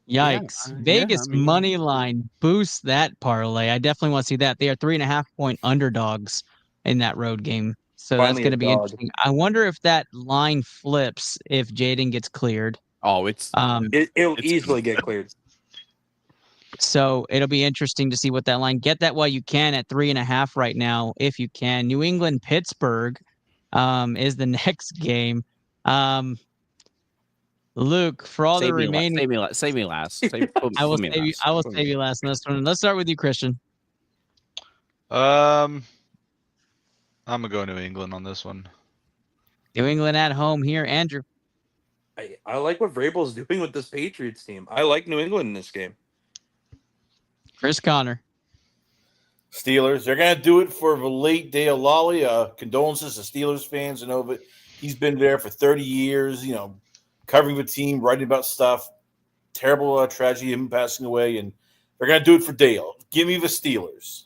Yikes. Vegas money line boosts that parlay. I definitely want to see that. They are 3.5-point underdogs in that road game. So Finally that's going a to be dog. interesting. I wonder if that line flips if Jaden gets cleared. Oh, it'll easily get cleared. So it'll be interesting to see what that line. Get that while you can at 3.5 right now, if you can. New England Pittsburgh is the next game. Luke, for all the remaining, save me last. I will save you. I will save you last in this one. Let's start with you, Christian. I'm gonna go New England on this one. New England at home here, Andrew. I like what Vrabel's doing with this Patriots team. I like New England in this game. Chris Connor. Steelers. They're going to do it for the late Dale Lally. Condolences to Steelers fans. I know that he's been there for 30 years, covering the team, writing about stuff. Terrible tragedy, him passing away. And they're going to do it for Dale. Give me the Steelers.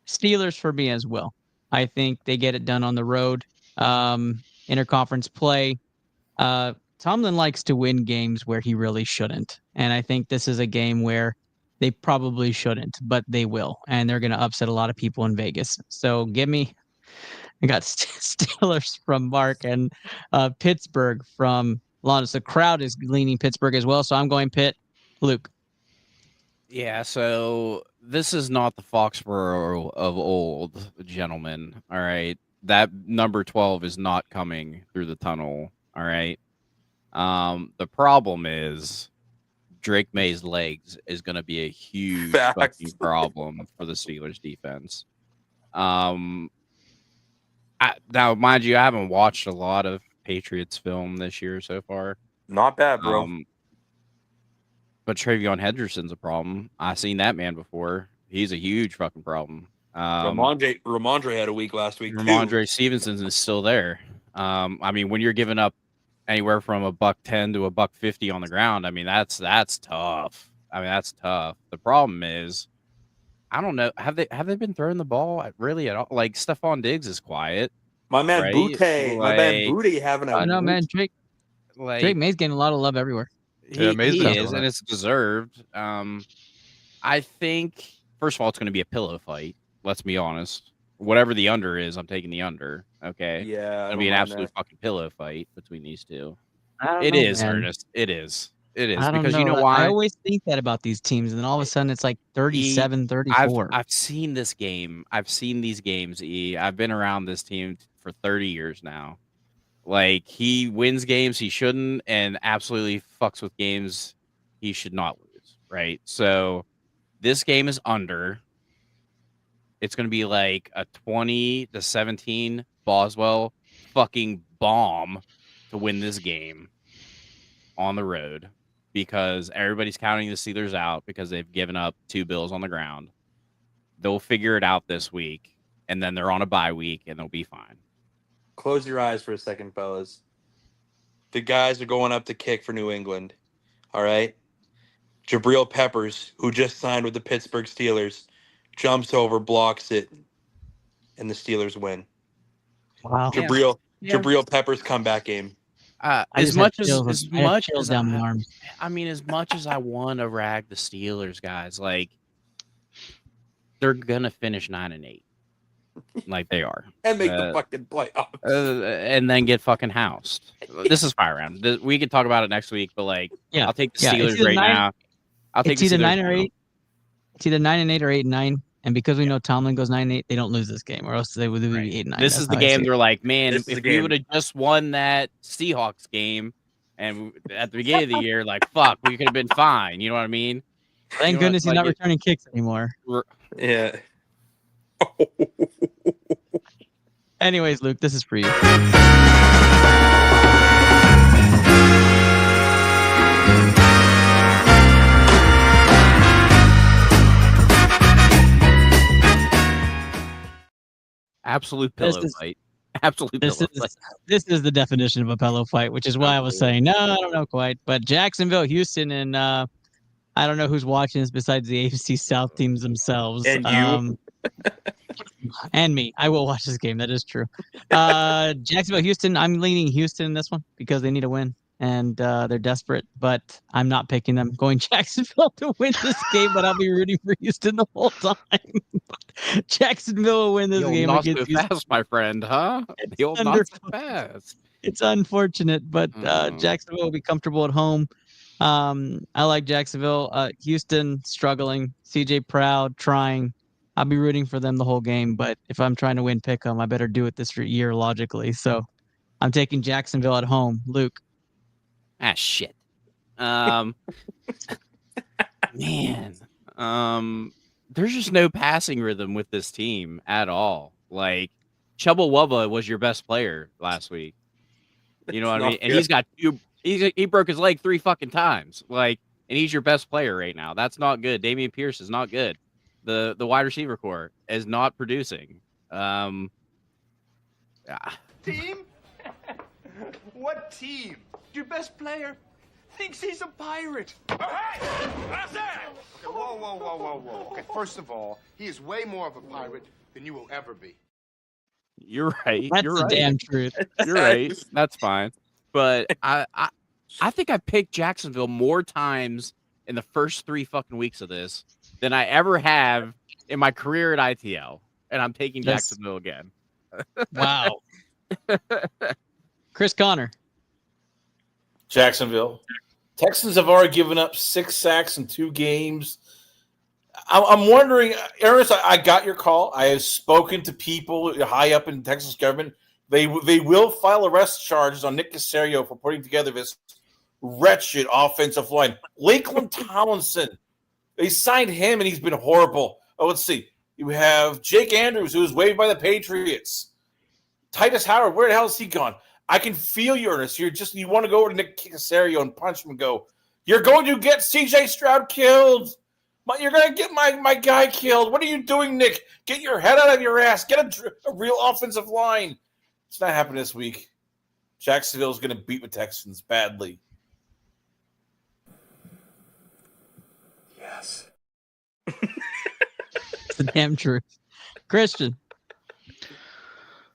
Steelers for me as well. I think they get it done on the road. Interconference play. Tomlin likes to win games where he really shouldn't. And I think this is a game where they probably shouldn't, but they will. And they're going to upset a lot of people in Vegas. So I got Steelers from Mark and Pittsburgh from Lonus. The crowd is leaning Pittsburgh as well. So I'm going Pitt. Luke. Yeah, so this is not the Foxborough of old, gentlemen. All right. That number 12 is not coming through the tunnel. All right. The problem is Drake May's legs is going to be a huge fucking problem for the Steelers defense. Now, mind you, I haven't watched a lot of Patriots film this year so far. Not bad, bro. But Travion Henderson's a problem. I've seen that man before. He's a huge fucking problem. Ramondre had a week last week. Ramondre Stevenson is still there. I mean, when you're giving up anywhere from $110 to $150 on the ground, I mean, that's tough. That's tough. The problem is, I don't know. Have they been throwing the ball really at all? Like Stephon Diggs is quiet. My man right? my man Booty having a. No, man, Drake May's getting a lot of love everywhere. He is, and it's deserved. I think first of all, it's going to be a pillow fight. Let's be honest. Whatever the under is, I'm taking the under. Okay. Yeah. It's going to be an absolute fucking pillow fight between these two. It is, Ernest. It is. Because know. You know why? I always think that about these teams, and then all of a sudden it's like 37, 34. I've seen this game. I've seen these games, I've been around this team for 30 years now. Like, he wins games he shouldn't and absolutely fucks with games he should not lose, right? So this game is under. It's going to be like a 20-17 Boswell fucking bomb to win this game on the road because everybody's counting the Steelers out because they've given up 2 bills on the ground. They'll figure it out this week, and then they're on a bye week, and they'll be fine. Close your eyes for a second, fellas. The guys are going up to kick for New England. All right? Jabril Peppers, who just signed with the Pittsburgh Steelers, jumps over, blocks it, and the Steelers win. Wow. Jabril Peppers comeback game. As much as I want to rag the Steelers, guys, like they're gonna finish 9-8, like they are, and make the fucking playoffs, and then get fucking housed. This is fire round. We can talk about it next week, but I'll take the Steelers right now. I'll take either the 9 or 8. It's either 9-8 or 8-9. And because we know Tomlin goes 9-8, they don't lose this game, or else they would be 8-9. This is the game. They're like, man, if we would have just won that Seahawks game, and at the beginning of the year, like, fuck, we could have been fine. You know what I mean? Thank goodness he's not returning kicks anymore. Yeah. Anyways, Luke, this is for you. Absolute pillow fight. Absolute pillow fight. This is the definition of a pillow fight, which is why I was saying, no, I don't know quite. But Jacksonville, Houston, and I don't know who's watching this besides the AFC South teams themselves. And you. And me. I will watch this game. That is true. Jacksonville, Houston. I'm leaning Houston in this one because they need a win and they're desperate. But I'm not picking them. Going Jacksonville to win this game, but I'll be rooting for Houston the whole time. Jacksonville will win this The old game not so against Houston. fast, my friend, huh? The old not so fast. It's unfortunate, but Jacksonville will be comfortable at home. I like Jacksonville. Houston struggling. CJ Proud trying. I'll be rooting for them the whole game, but if I'm trying to win pick 'em, I better do it this year logically. So I'm taking Jacksonville at home. Luke. Ah, shit. Man. There's just no passing rhythm with this team at all. Like, Chubba Wubba was your best player last week. You know what I mean? And he's got he broke his leg 3 fucking times. Like, and he's your best player right now. That's not good. Damian Pierce is not good. The wide receiver core is not producing. Team? What team? Your best player thinks he's a pirate. Oh, hey! How's that? Okay, whoa. Okay, first of all, he is way more of a pirate than you will ever be. You're right. That's You're the right. damn truth. You're right. That's fine. But I think I picked Jacksonville more times in the first 3 fucking weeks of this than I ever have in my career at ITL. And I'm taking Jacksonville again. Wow. Chris Connor. Jacksonville. Texans have already given up 6 sacks in 2 games. I'm wondering, Ernest, I got your call. I have spoken to people high up in Texas government. They will file arrest charges on Nick Caserio for putting together this wretched offensive line. Lakeland Townsend, they signed him, and he's been horrible. Oh, let's see. You have Jake Andrews, who was waived by the Patriots. Titus Howard, where the hell is he gone? I can feel you, Ernest. You want to go over to Nick Caserio and punch him and go, you're going to get C.J. Stroud killed. You're going to get my guy killed. What are you doing, Nick? Get your head out of your ass. Get a real offensive line. It's not happening this week. Jacksonville's going to beat the Texans badly. Yes. It's the damn truth. Christian.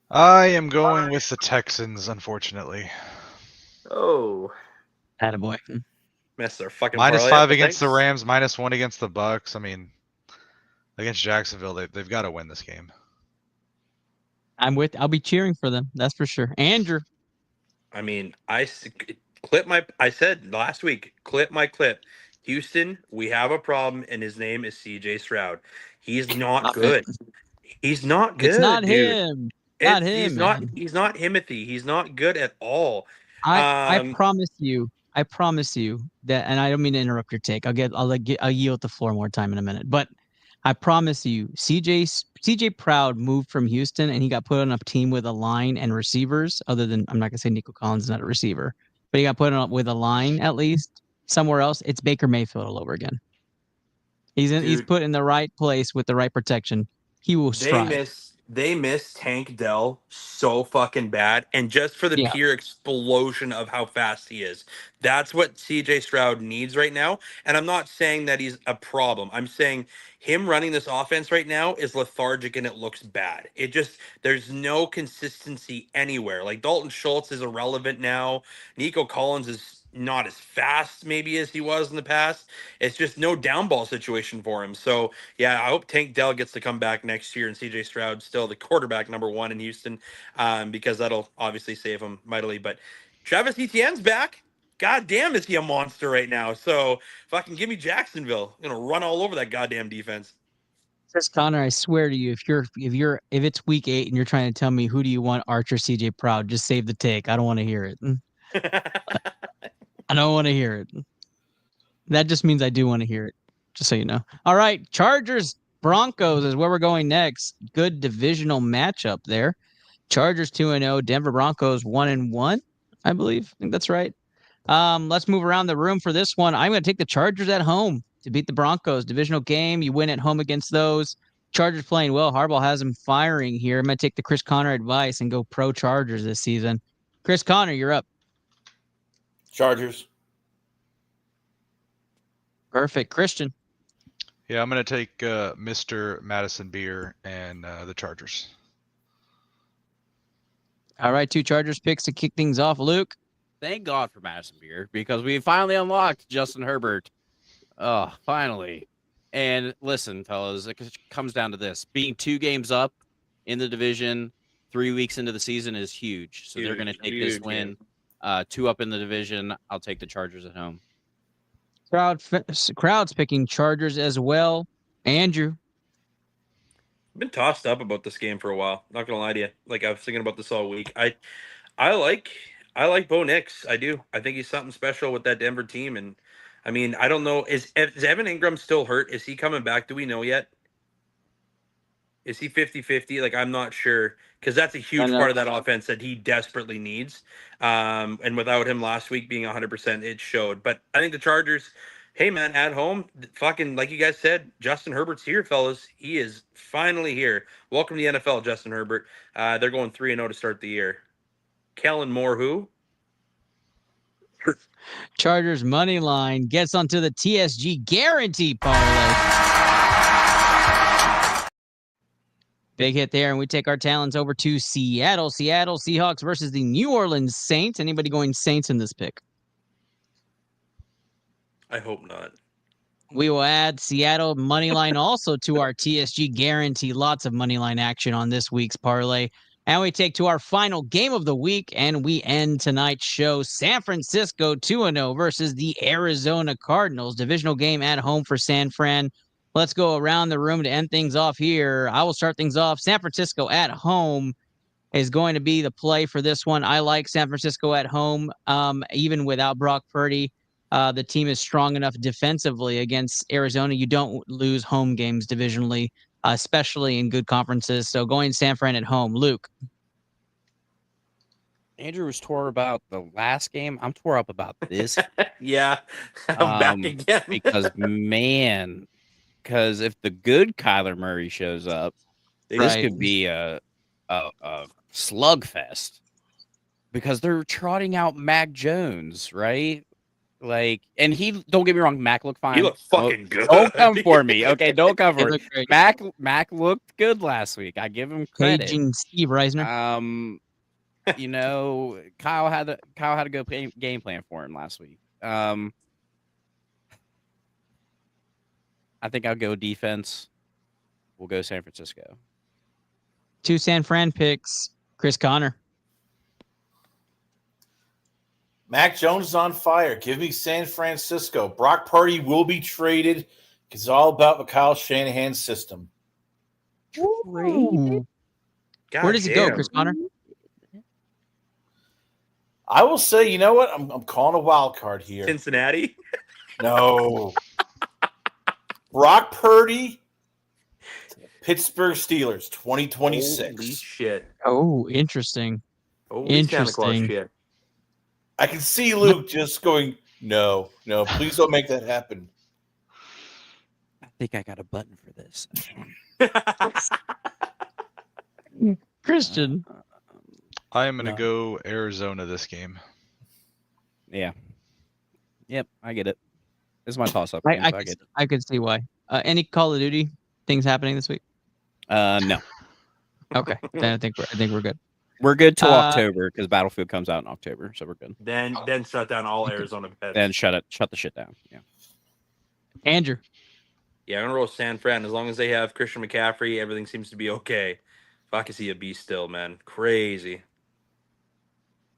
I am going with the Texans, unfortunately. Oh. Attaboy. Messed their fucking -5 parlay against the Rams, -1 against the Bucks. I mean, against Jacksonville, they've got to win this game. I'll be cheering for them. That's for sure. Andrew. I mean, I said last week, clip my clip. Houston, we have a problem, and his name is C.J. Stroud. He's not good. He's not good. It's not dude. him. Not him. He's not Himothy. He's not good at all. I promise you that, and I don't mean to interrupt your take. I'll yield the floor more time in a minute. But I promise you, CJ Proud moved from Houston, and he got put on a team with a line and receivers. Other than, I'm not gonna say Nico Collins is not a receiver, but he got put on with a line at least somewhere else. It's Baker Mayfield all over again. He's put in the right place with the right protection. He will strive. They miss Tank Dell so fucking bad, and just for the pure explosion of how fast he is. That's what CJ Stroud needs right now. And I'm not saying that he's a problem. I'm saying him running this offense right now is lethargic and it looks bad. There's no consistency anywhere. Like, Dalton Schultz is irrelevant now. Nico Collins is not as fast maybe as he was in the past. It's just no down ball situation for him. So yeah, I hope Tank Dell gets to come back next year and CJ Stroud still the quarterback number 1 in Houston, because that'll obviously save him mightily. But Travis Etienne's back. God damn, is he a monster right now? So fucking give me Jacksonville. I'm gonna run all over that goddamn defense. Chris Connor, I swear to you, if it's week 8 and you're trying to tell me who do you want, Archer, CJ Proud, just save the take. I don't want to hear it. I don't want to hear it. That just means I do want to hear it, just so you know. All right, Chargers, Broncos is where we're going next. Good divisional matchup there. Chargers 2-0, Denver Broncos 1-1, I believe. I think that's right. Let's move around the room for this one. I'm going to take the Chargers at home to beat the Broncos. Divisional game, you win at home against those. Chargers playing well. Harbaugh has them firing here. I'm going to take the Chris Connor advice and go pro Chargers this season. Chris Connor, you're up. Chargers. Perfect. Christian. Yeah, I'm going to take Mr. Madison Beer and the Chargers. All right, 2 Chargers picks to kick things off. Luke. Thank God for Madison Beer because we finally unlocked Justin Herbert. Oh, finally. And listen, fellas, it comes down to this. Being 2 games up in the division 3 weeks into the season is huge. So they're going to take this win. 2 up in the division. I'll take the Chargers at home. Crowd's picking Chargers as well. Andrew. I've been tossed up about this game for a while. Not gonna lie to you. Like I was thinking about this all week. I like Bo Nix. I do. I think he's something special with that Denver team. And I mean, I don't know. Is Evan Ingram still hurt? Is he coming back? Do we know yet? Is he 50-50? Like, I'm not sure, because that's a huge part of that offense that he desperately needs. And without him last week being 100%, it showed. But I think the Chargers, hey, man, at home, fucking, like you guys said, Justin Herbert's here, fellas. He is finally here. Welcome to the NFL, Justin Herbert. They're going 3-0 to start the year. Kellen Moore, who? Chargers money line gets onto the TSG guarantee parlay. Big hit there, and we take our talents over to Seattle. Seattle Seahawks versus the New Orleans Saints. Anybody going Saints in this pick? I hope not. We will add Seattle money line also to our TSG guarantee. Lots of money line action on this week's parlay. And we take to our final game of the week, and we end tonight's show. San Francisco 2-0 versus the Arizona Cardinals. Divisional game at home for San Fran. Let's go around the room to end things off here. I will start things off. San Francisco at home is going to be the play for this one. I like San Francisco at home, even without Brock Purdy. The team is strong enough defensively against Arizona. You don't lose home games divisionally, especially in good conferences. So going San Fran at home. Luke. Andrew was tore about the last game. I'm tore up about this. Yeah, I'm back again. Because if the good Kyler Murray shows up, this could be a slugfest. Because they're trotting out Mac Jones, right? Like, and don't get me wrong, Mac looked fine. He looked fucking good. Don't come for me, okay? Don't come for me. Mac looked good last week. I give him credit. Paging Steve Reisner. You know, Kyle had a good game plan for him last week. I think I'll go defense. We'll go San Francisco. 2 San Fran picks. Chris Connor. Mac Jones is on fire. Give me San Francisco. Brock Purdy will be traded because it's all about the Kyle Shanahan system. Where does he go, Chris Connor? I will say, you know what? I'm calling a wild card here. Cincinnati? No. Brock Purdy, Pittsburgh Steelers, 2026. Holy shit. Oh, interesting. Interesting. Shit. I can see Luke just going, no, please don't make that happen. I think I got a button for this. Christian. I am going to go Arizona this game. Yeah. Yep, I get it. This is my toss-up. I could see why. Any Call of Duty things happening this week? No. Okay, then I think we're good. We're good till October because Battlefield comes out in October, so we're good. Then shut down all Arizona bets. Then shut the shit down. Yeah. Andrew. Yeah, I'm gonna roll San Fran. As long as they have Christian McCaffrey, everything seems to be okay. Fuck, is he a beast still, man? Crazy.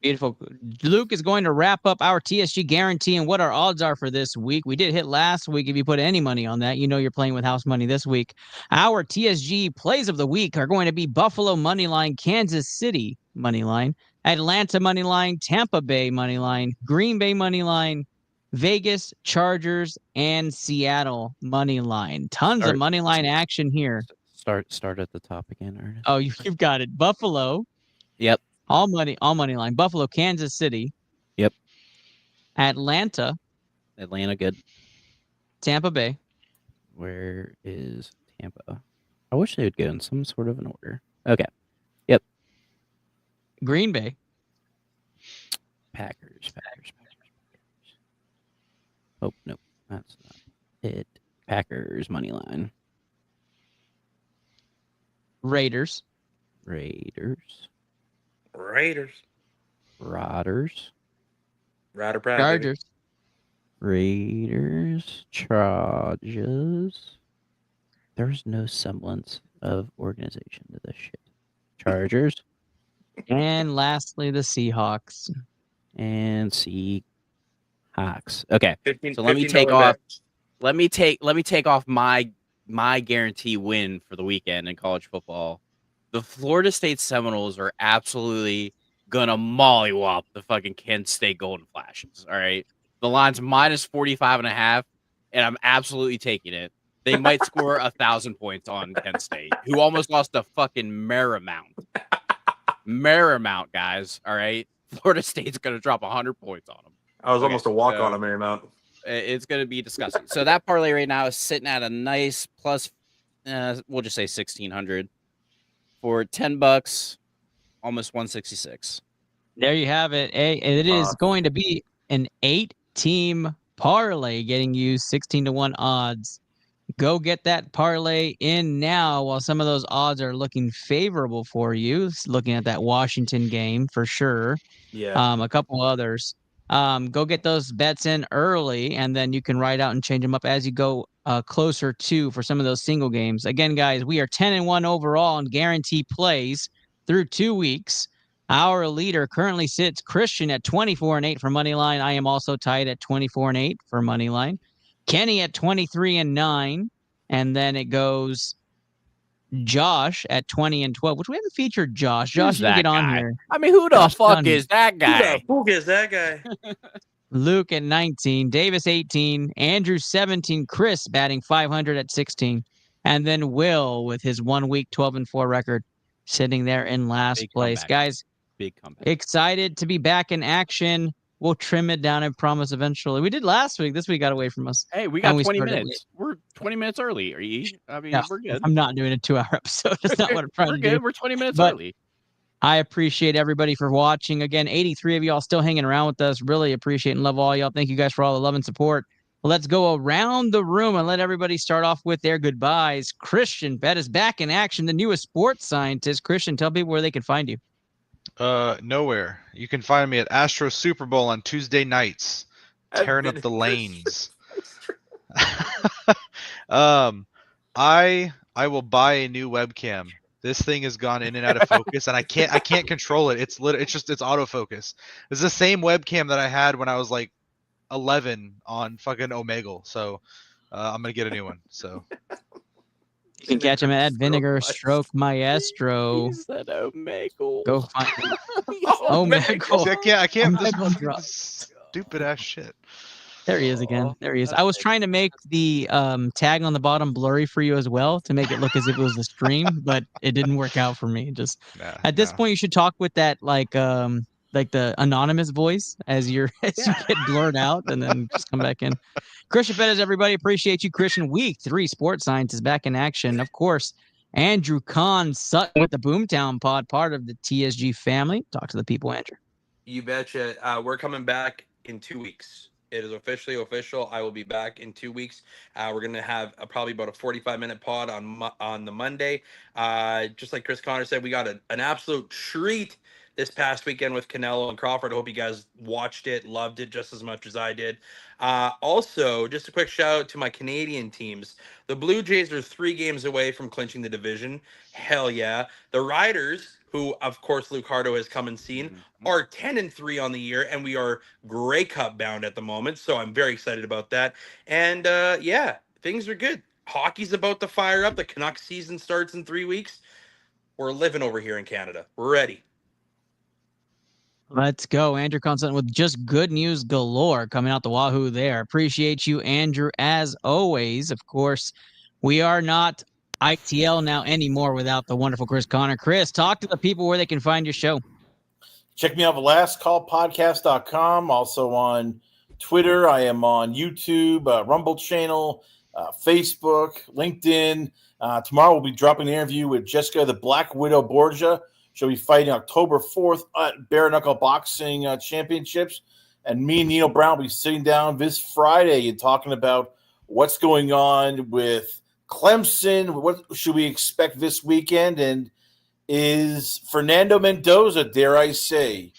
Beautiful. Luke is going to wrap up our TSG guarantee and what our odds are for this week. We did hit last week. If you put any money on that, you know you're playing with house money this week. Our TSG plays of the week are going to be Buffalo Moneyline, Kansas City Moneyline, Atlanta Moneyline, Tampa Bay Moneyline, Green Bay Moneyline, Vegas, Chargers, and Seattle Moneyline. Tons of Moneyline action here. Start at the top again, Ernest. Oh, you've got it. Buffalo. Yep. All money line. Buffalo, Kansas City. Yep. Atlanta. Good. Tampa Bay. Where is Tampa? I wish they would go in some sort of an order. Okay. Yep. Green Bay. Packers. Oh, no. That's not it. Packers money line. Raiders. Raiders. Rotters. Rider Pratt. Chargers. Raiders. Chargers. There's no semblance of organization to this shit. Chargers. And lastly, the Seahawks. And Seahawks. Okay. 15, So let me take off. Let me take off my guarantee win for the weekend in college football. The Florida State Seminoles are absolutely gonna mollywop the fucking Kent State Golden Flashes. All right. The line's minus 45.5, and I'm absolutely taking it. They might score 1,000 points on Kent State, who almost lost to fucking Marymount. Marymount, guys. All right. Florida State's gonna drop 100 points on them. I was almost a walk on him, Marymount. It's going to be disgusting. So that parlay right now is sitting at a nice plus, we'll just say 1,600 for $10, almost 166. There you have it. It is going to be an 8-team parlay getting you 16-1 odds. Go get that parlay in now while some of those odds are looking favorable for you. Looking at that Washington game for sure. Yeah. A couple others. Go get those bets in early, and then you can write out and change them up as you go closer to for some of those single games. Again, guys, we are 10-1 overall in guarantee plays through 2 weeks. Our leader currently sits Christian at 24-8 for money line. I am also tied at 24-8 for money line. Kenny at 23-9, and then it goes Josh at 20-12, which we haven't featured Josh. Josh, you get on here. I mean, who the fuck is that guy? Who is that guy? Luke at 19, Davis 18, Andrew 17, Chris batting 500 at 16, and then Will with his 1 week 12-4 record sitting there in last place. Guys, big comeback. Excited to be back in action. We'll trim it down, I promise, eventually. We did last week. This week got away from us. Hey, we got 20 minutes. We're 20 minutes early. I mean, No, we're good. I'm not doing a 2-hour episode. That's not what I'm trying We're to good. do. We're 20 minutes But early. I appreciate everybody for watching. Again, 83 of y'all still hanging around with us. Really appreciate and love all y'all. Thank you guys for all the love and support. Let's go around the room and let everybody start off with their goodbyes. Christian Bet is back in action, the newest sports scientist. Christian, tell people where they can find you. Nowhere. You can find me at Astro Super Bowl on Tuesday nights, tearing up the lanes. I will buy a new webcam. This thing has gone in and out of focus, and I can't control it. It's autofocus. It's the same webcam that I had when I was like 11 on fucking Omegle. So I'm gonna get a new one. So you can catch him at Vinegar Stroke Maestro. He said Omegle. Go find him. Omegle. I can't. Omegle This stupid ass shit. There he is again. There he is. I was trying to make the tag on the bottom blurry for you as well to make it look as if it was the stream, but it didn't work out for me. At this point, you should talk with that like the anonymous voice as you get blurred out, and then just come back in. Christian Fedez, everybody, appreciate you. Christian, week 3 Sports Science is back in action. Of course, Andrew Kahn Sutton with the Boomtown Pod, part of the TSG family. Talk to the people, Andrew. You betcha. We're coming back in 2 weeks. It is officially official. I will be back in 2 weeks. We're going to have probably about a 45-minute pod on the Monday. Just like Chris Connor said, we got an absolute treat this past weekend with Canelo and Crawford. I hope you guys watched it, loved it just as much as I did. Also, just a quick shout out to my Canadian teams. The Blue Jays are 3 games away from clinching the division. Hell yeah. The Riders, who of course Luke Hardo has come and seen, are 10-3 on the year, and we are Grey Cup bound at the moment. So I'm very excited about that. And yeah, things are good. Hockey's about to fire up. The Canucks season starts in 3 weeks. We're living over here in Canada. We're ready. Let's go. Andrew Constant with just good news galore coming out the wahoo there. Appreciate you, Andrew, as always. Of course, we are not iTL now anymore without the wonderful Chris Connor. Chris, talk to the people where they can find your show. Check me out at lastcallpodcast.com. Also on Twitter. I am on YouTube, Rumble channel, Facebook, LinkedIn. Tomorrow we'll be dropping an interview with Jessica the Black Widow Borgia. She'll be fighting October 4th at Bare Knuckle Boxing Championships. And me and Nino Brown will be sitting down this Friday and talking about what's going on with Clemson. What should we expect this weekend? And is Fernando Mendoza, dare I say,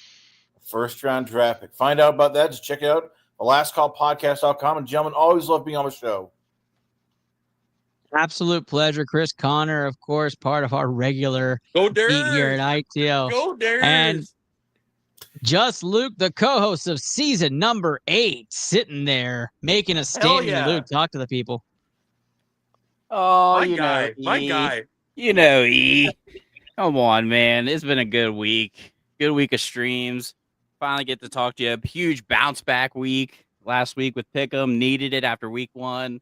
first-round draft pick? Find out about that. Just check it out. TheLastCallPodcast.com. And gentlemen, always love being on the show. Absolute pleasure. Chris Connor, of course, part of our regular beat here at ITL. Go Durs! And just Luke, the co-host of season number 8, sitting there making a statement. yeah. Luke, talk to the people. Oh, My guy. You know, E. Come on, man. It's been a good week. Good week of streams. Finally get to talk to you. Huge bounce back week last week with Pick'em. Needed it after week 1.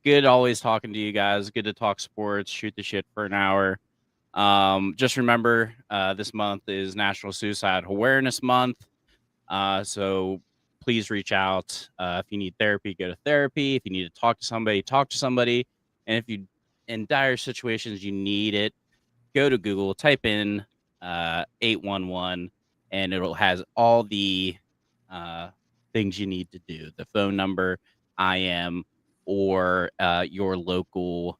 Good always talking to you guys. Good to talk sports, shoot the shit for an hour. Just remember, this month is National Suicide Awareness Month. So please reach out. If you need therapy, go to therapy. If you need to talk to somebody, talk to somebody. And if you in dire situations you need it, go to Google, type in 811, and it'll has all the things you need to do. The phone number, IM, or your local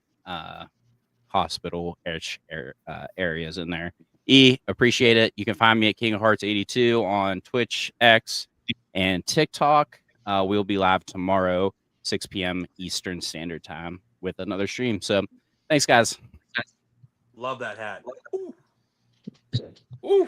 hospital areas in there. E, appreciate it. You can find me at King of Hearts 82 on Twitch, X, and TikTok. We'll be live tomorrow, 6 p.m. Eastern Standard Time with another stream. So thanks, guys. Love that hat. Ooh.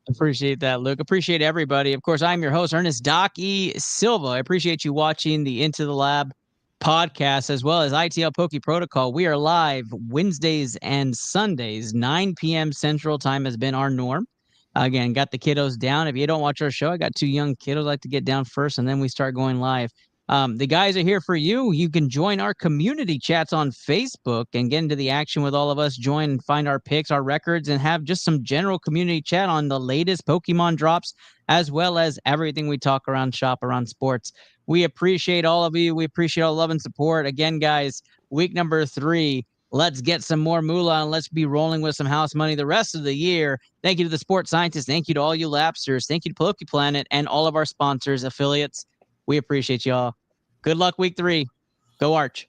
Appreciate that, Luke. Appreciate everybody. Of course, I'm your host, Ernest Doc E. Silva. I appreciate you watching the Into the Lab podcast as well as ITL Poke Protocol. We are live Wednesdays and Sundays, 9 p.m. Central Time has been our norm. Again, got the kiddos down. If you don't watch our show, I got 2 young kiddos like to get down first, and then we start going live. The guys are here for you. You can join our community chats on Facebook and get into the action with all of us. Join and find our picks, our records, and have just some general community chat on the latest Pokemon drops, as well as everything we talk around shop, around sports. We appreciate all of you. We appreciate all love and support. Again, guys, week number 3. Let's get some more moolah and let's be rolling with some house money the rest of the year. Thank you to the sports scientists. Thank you to all you lapsters. Thank you to Poke Planet and all of our sponsors, affiliates. We appreciate y'all. Good luck week 3. Go Arch.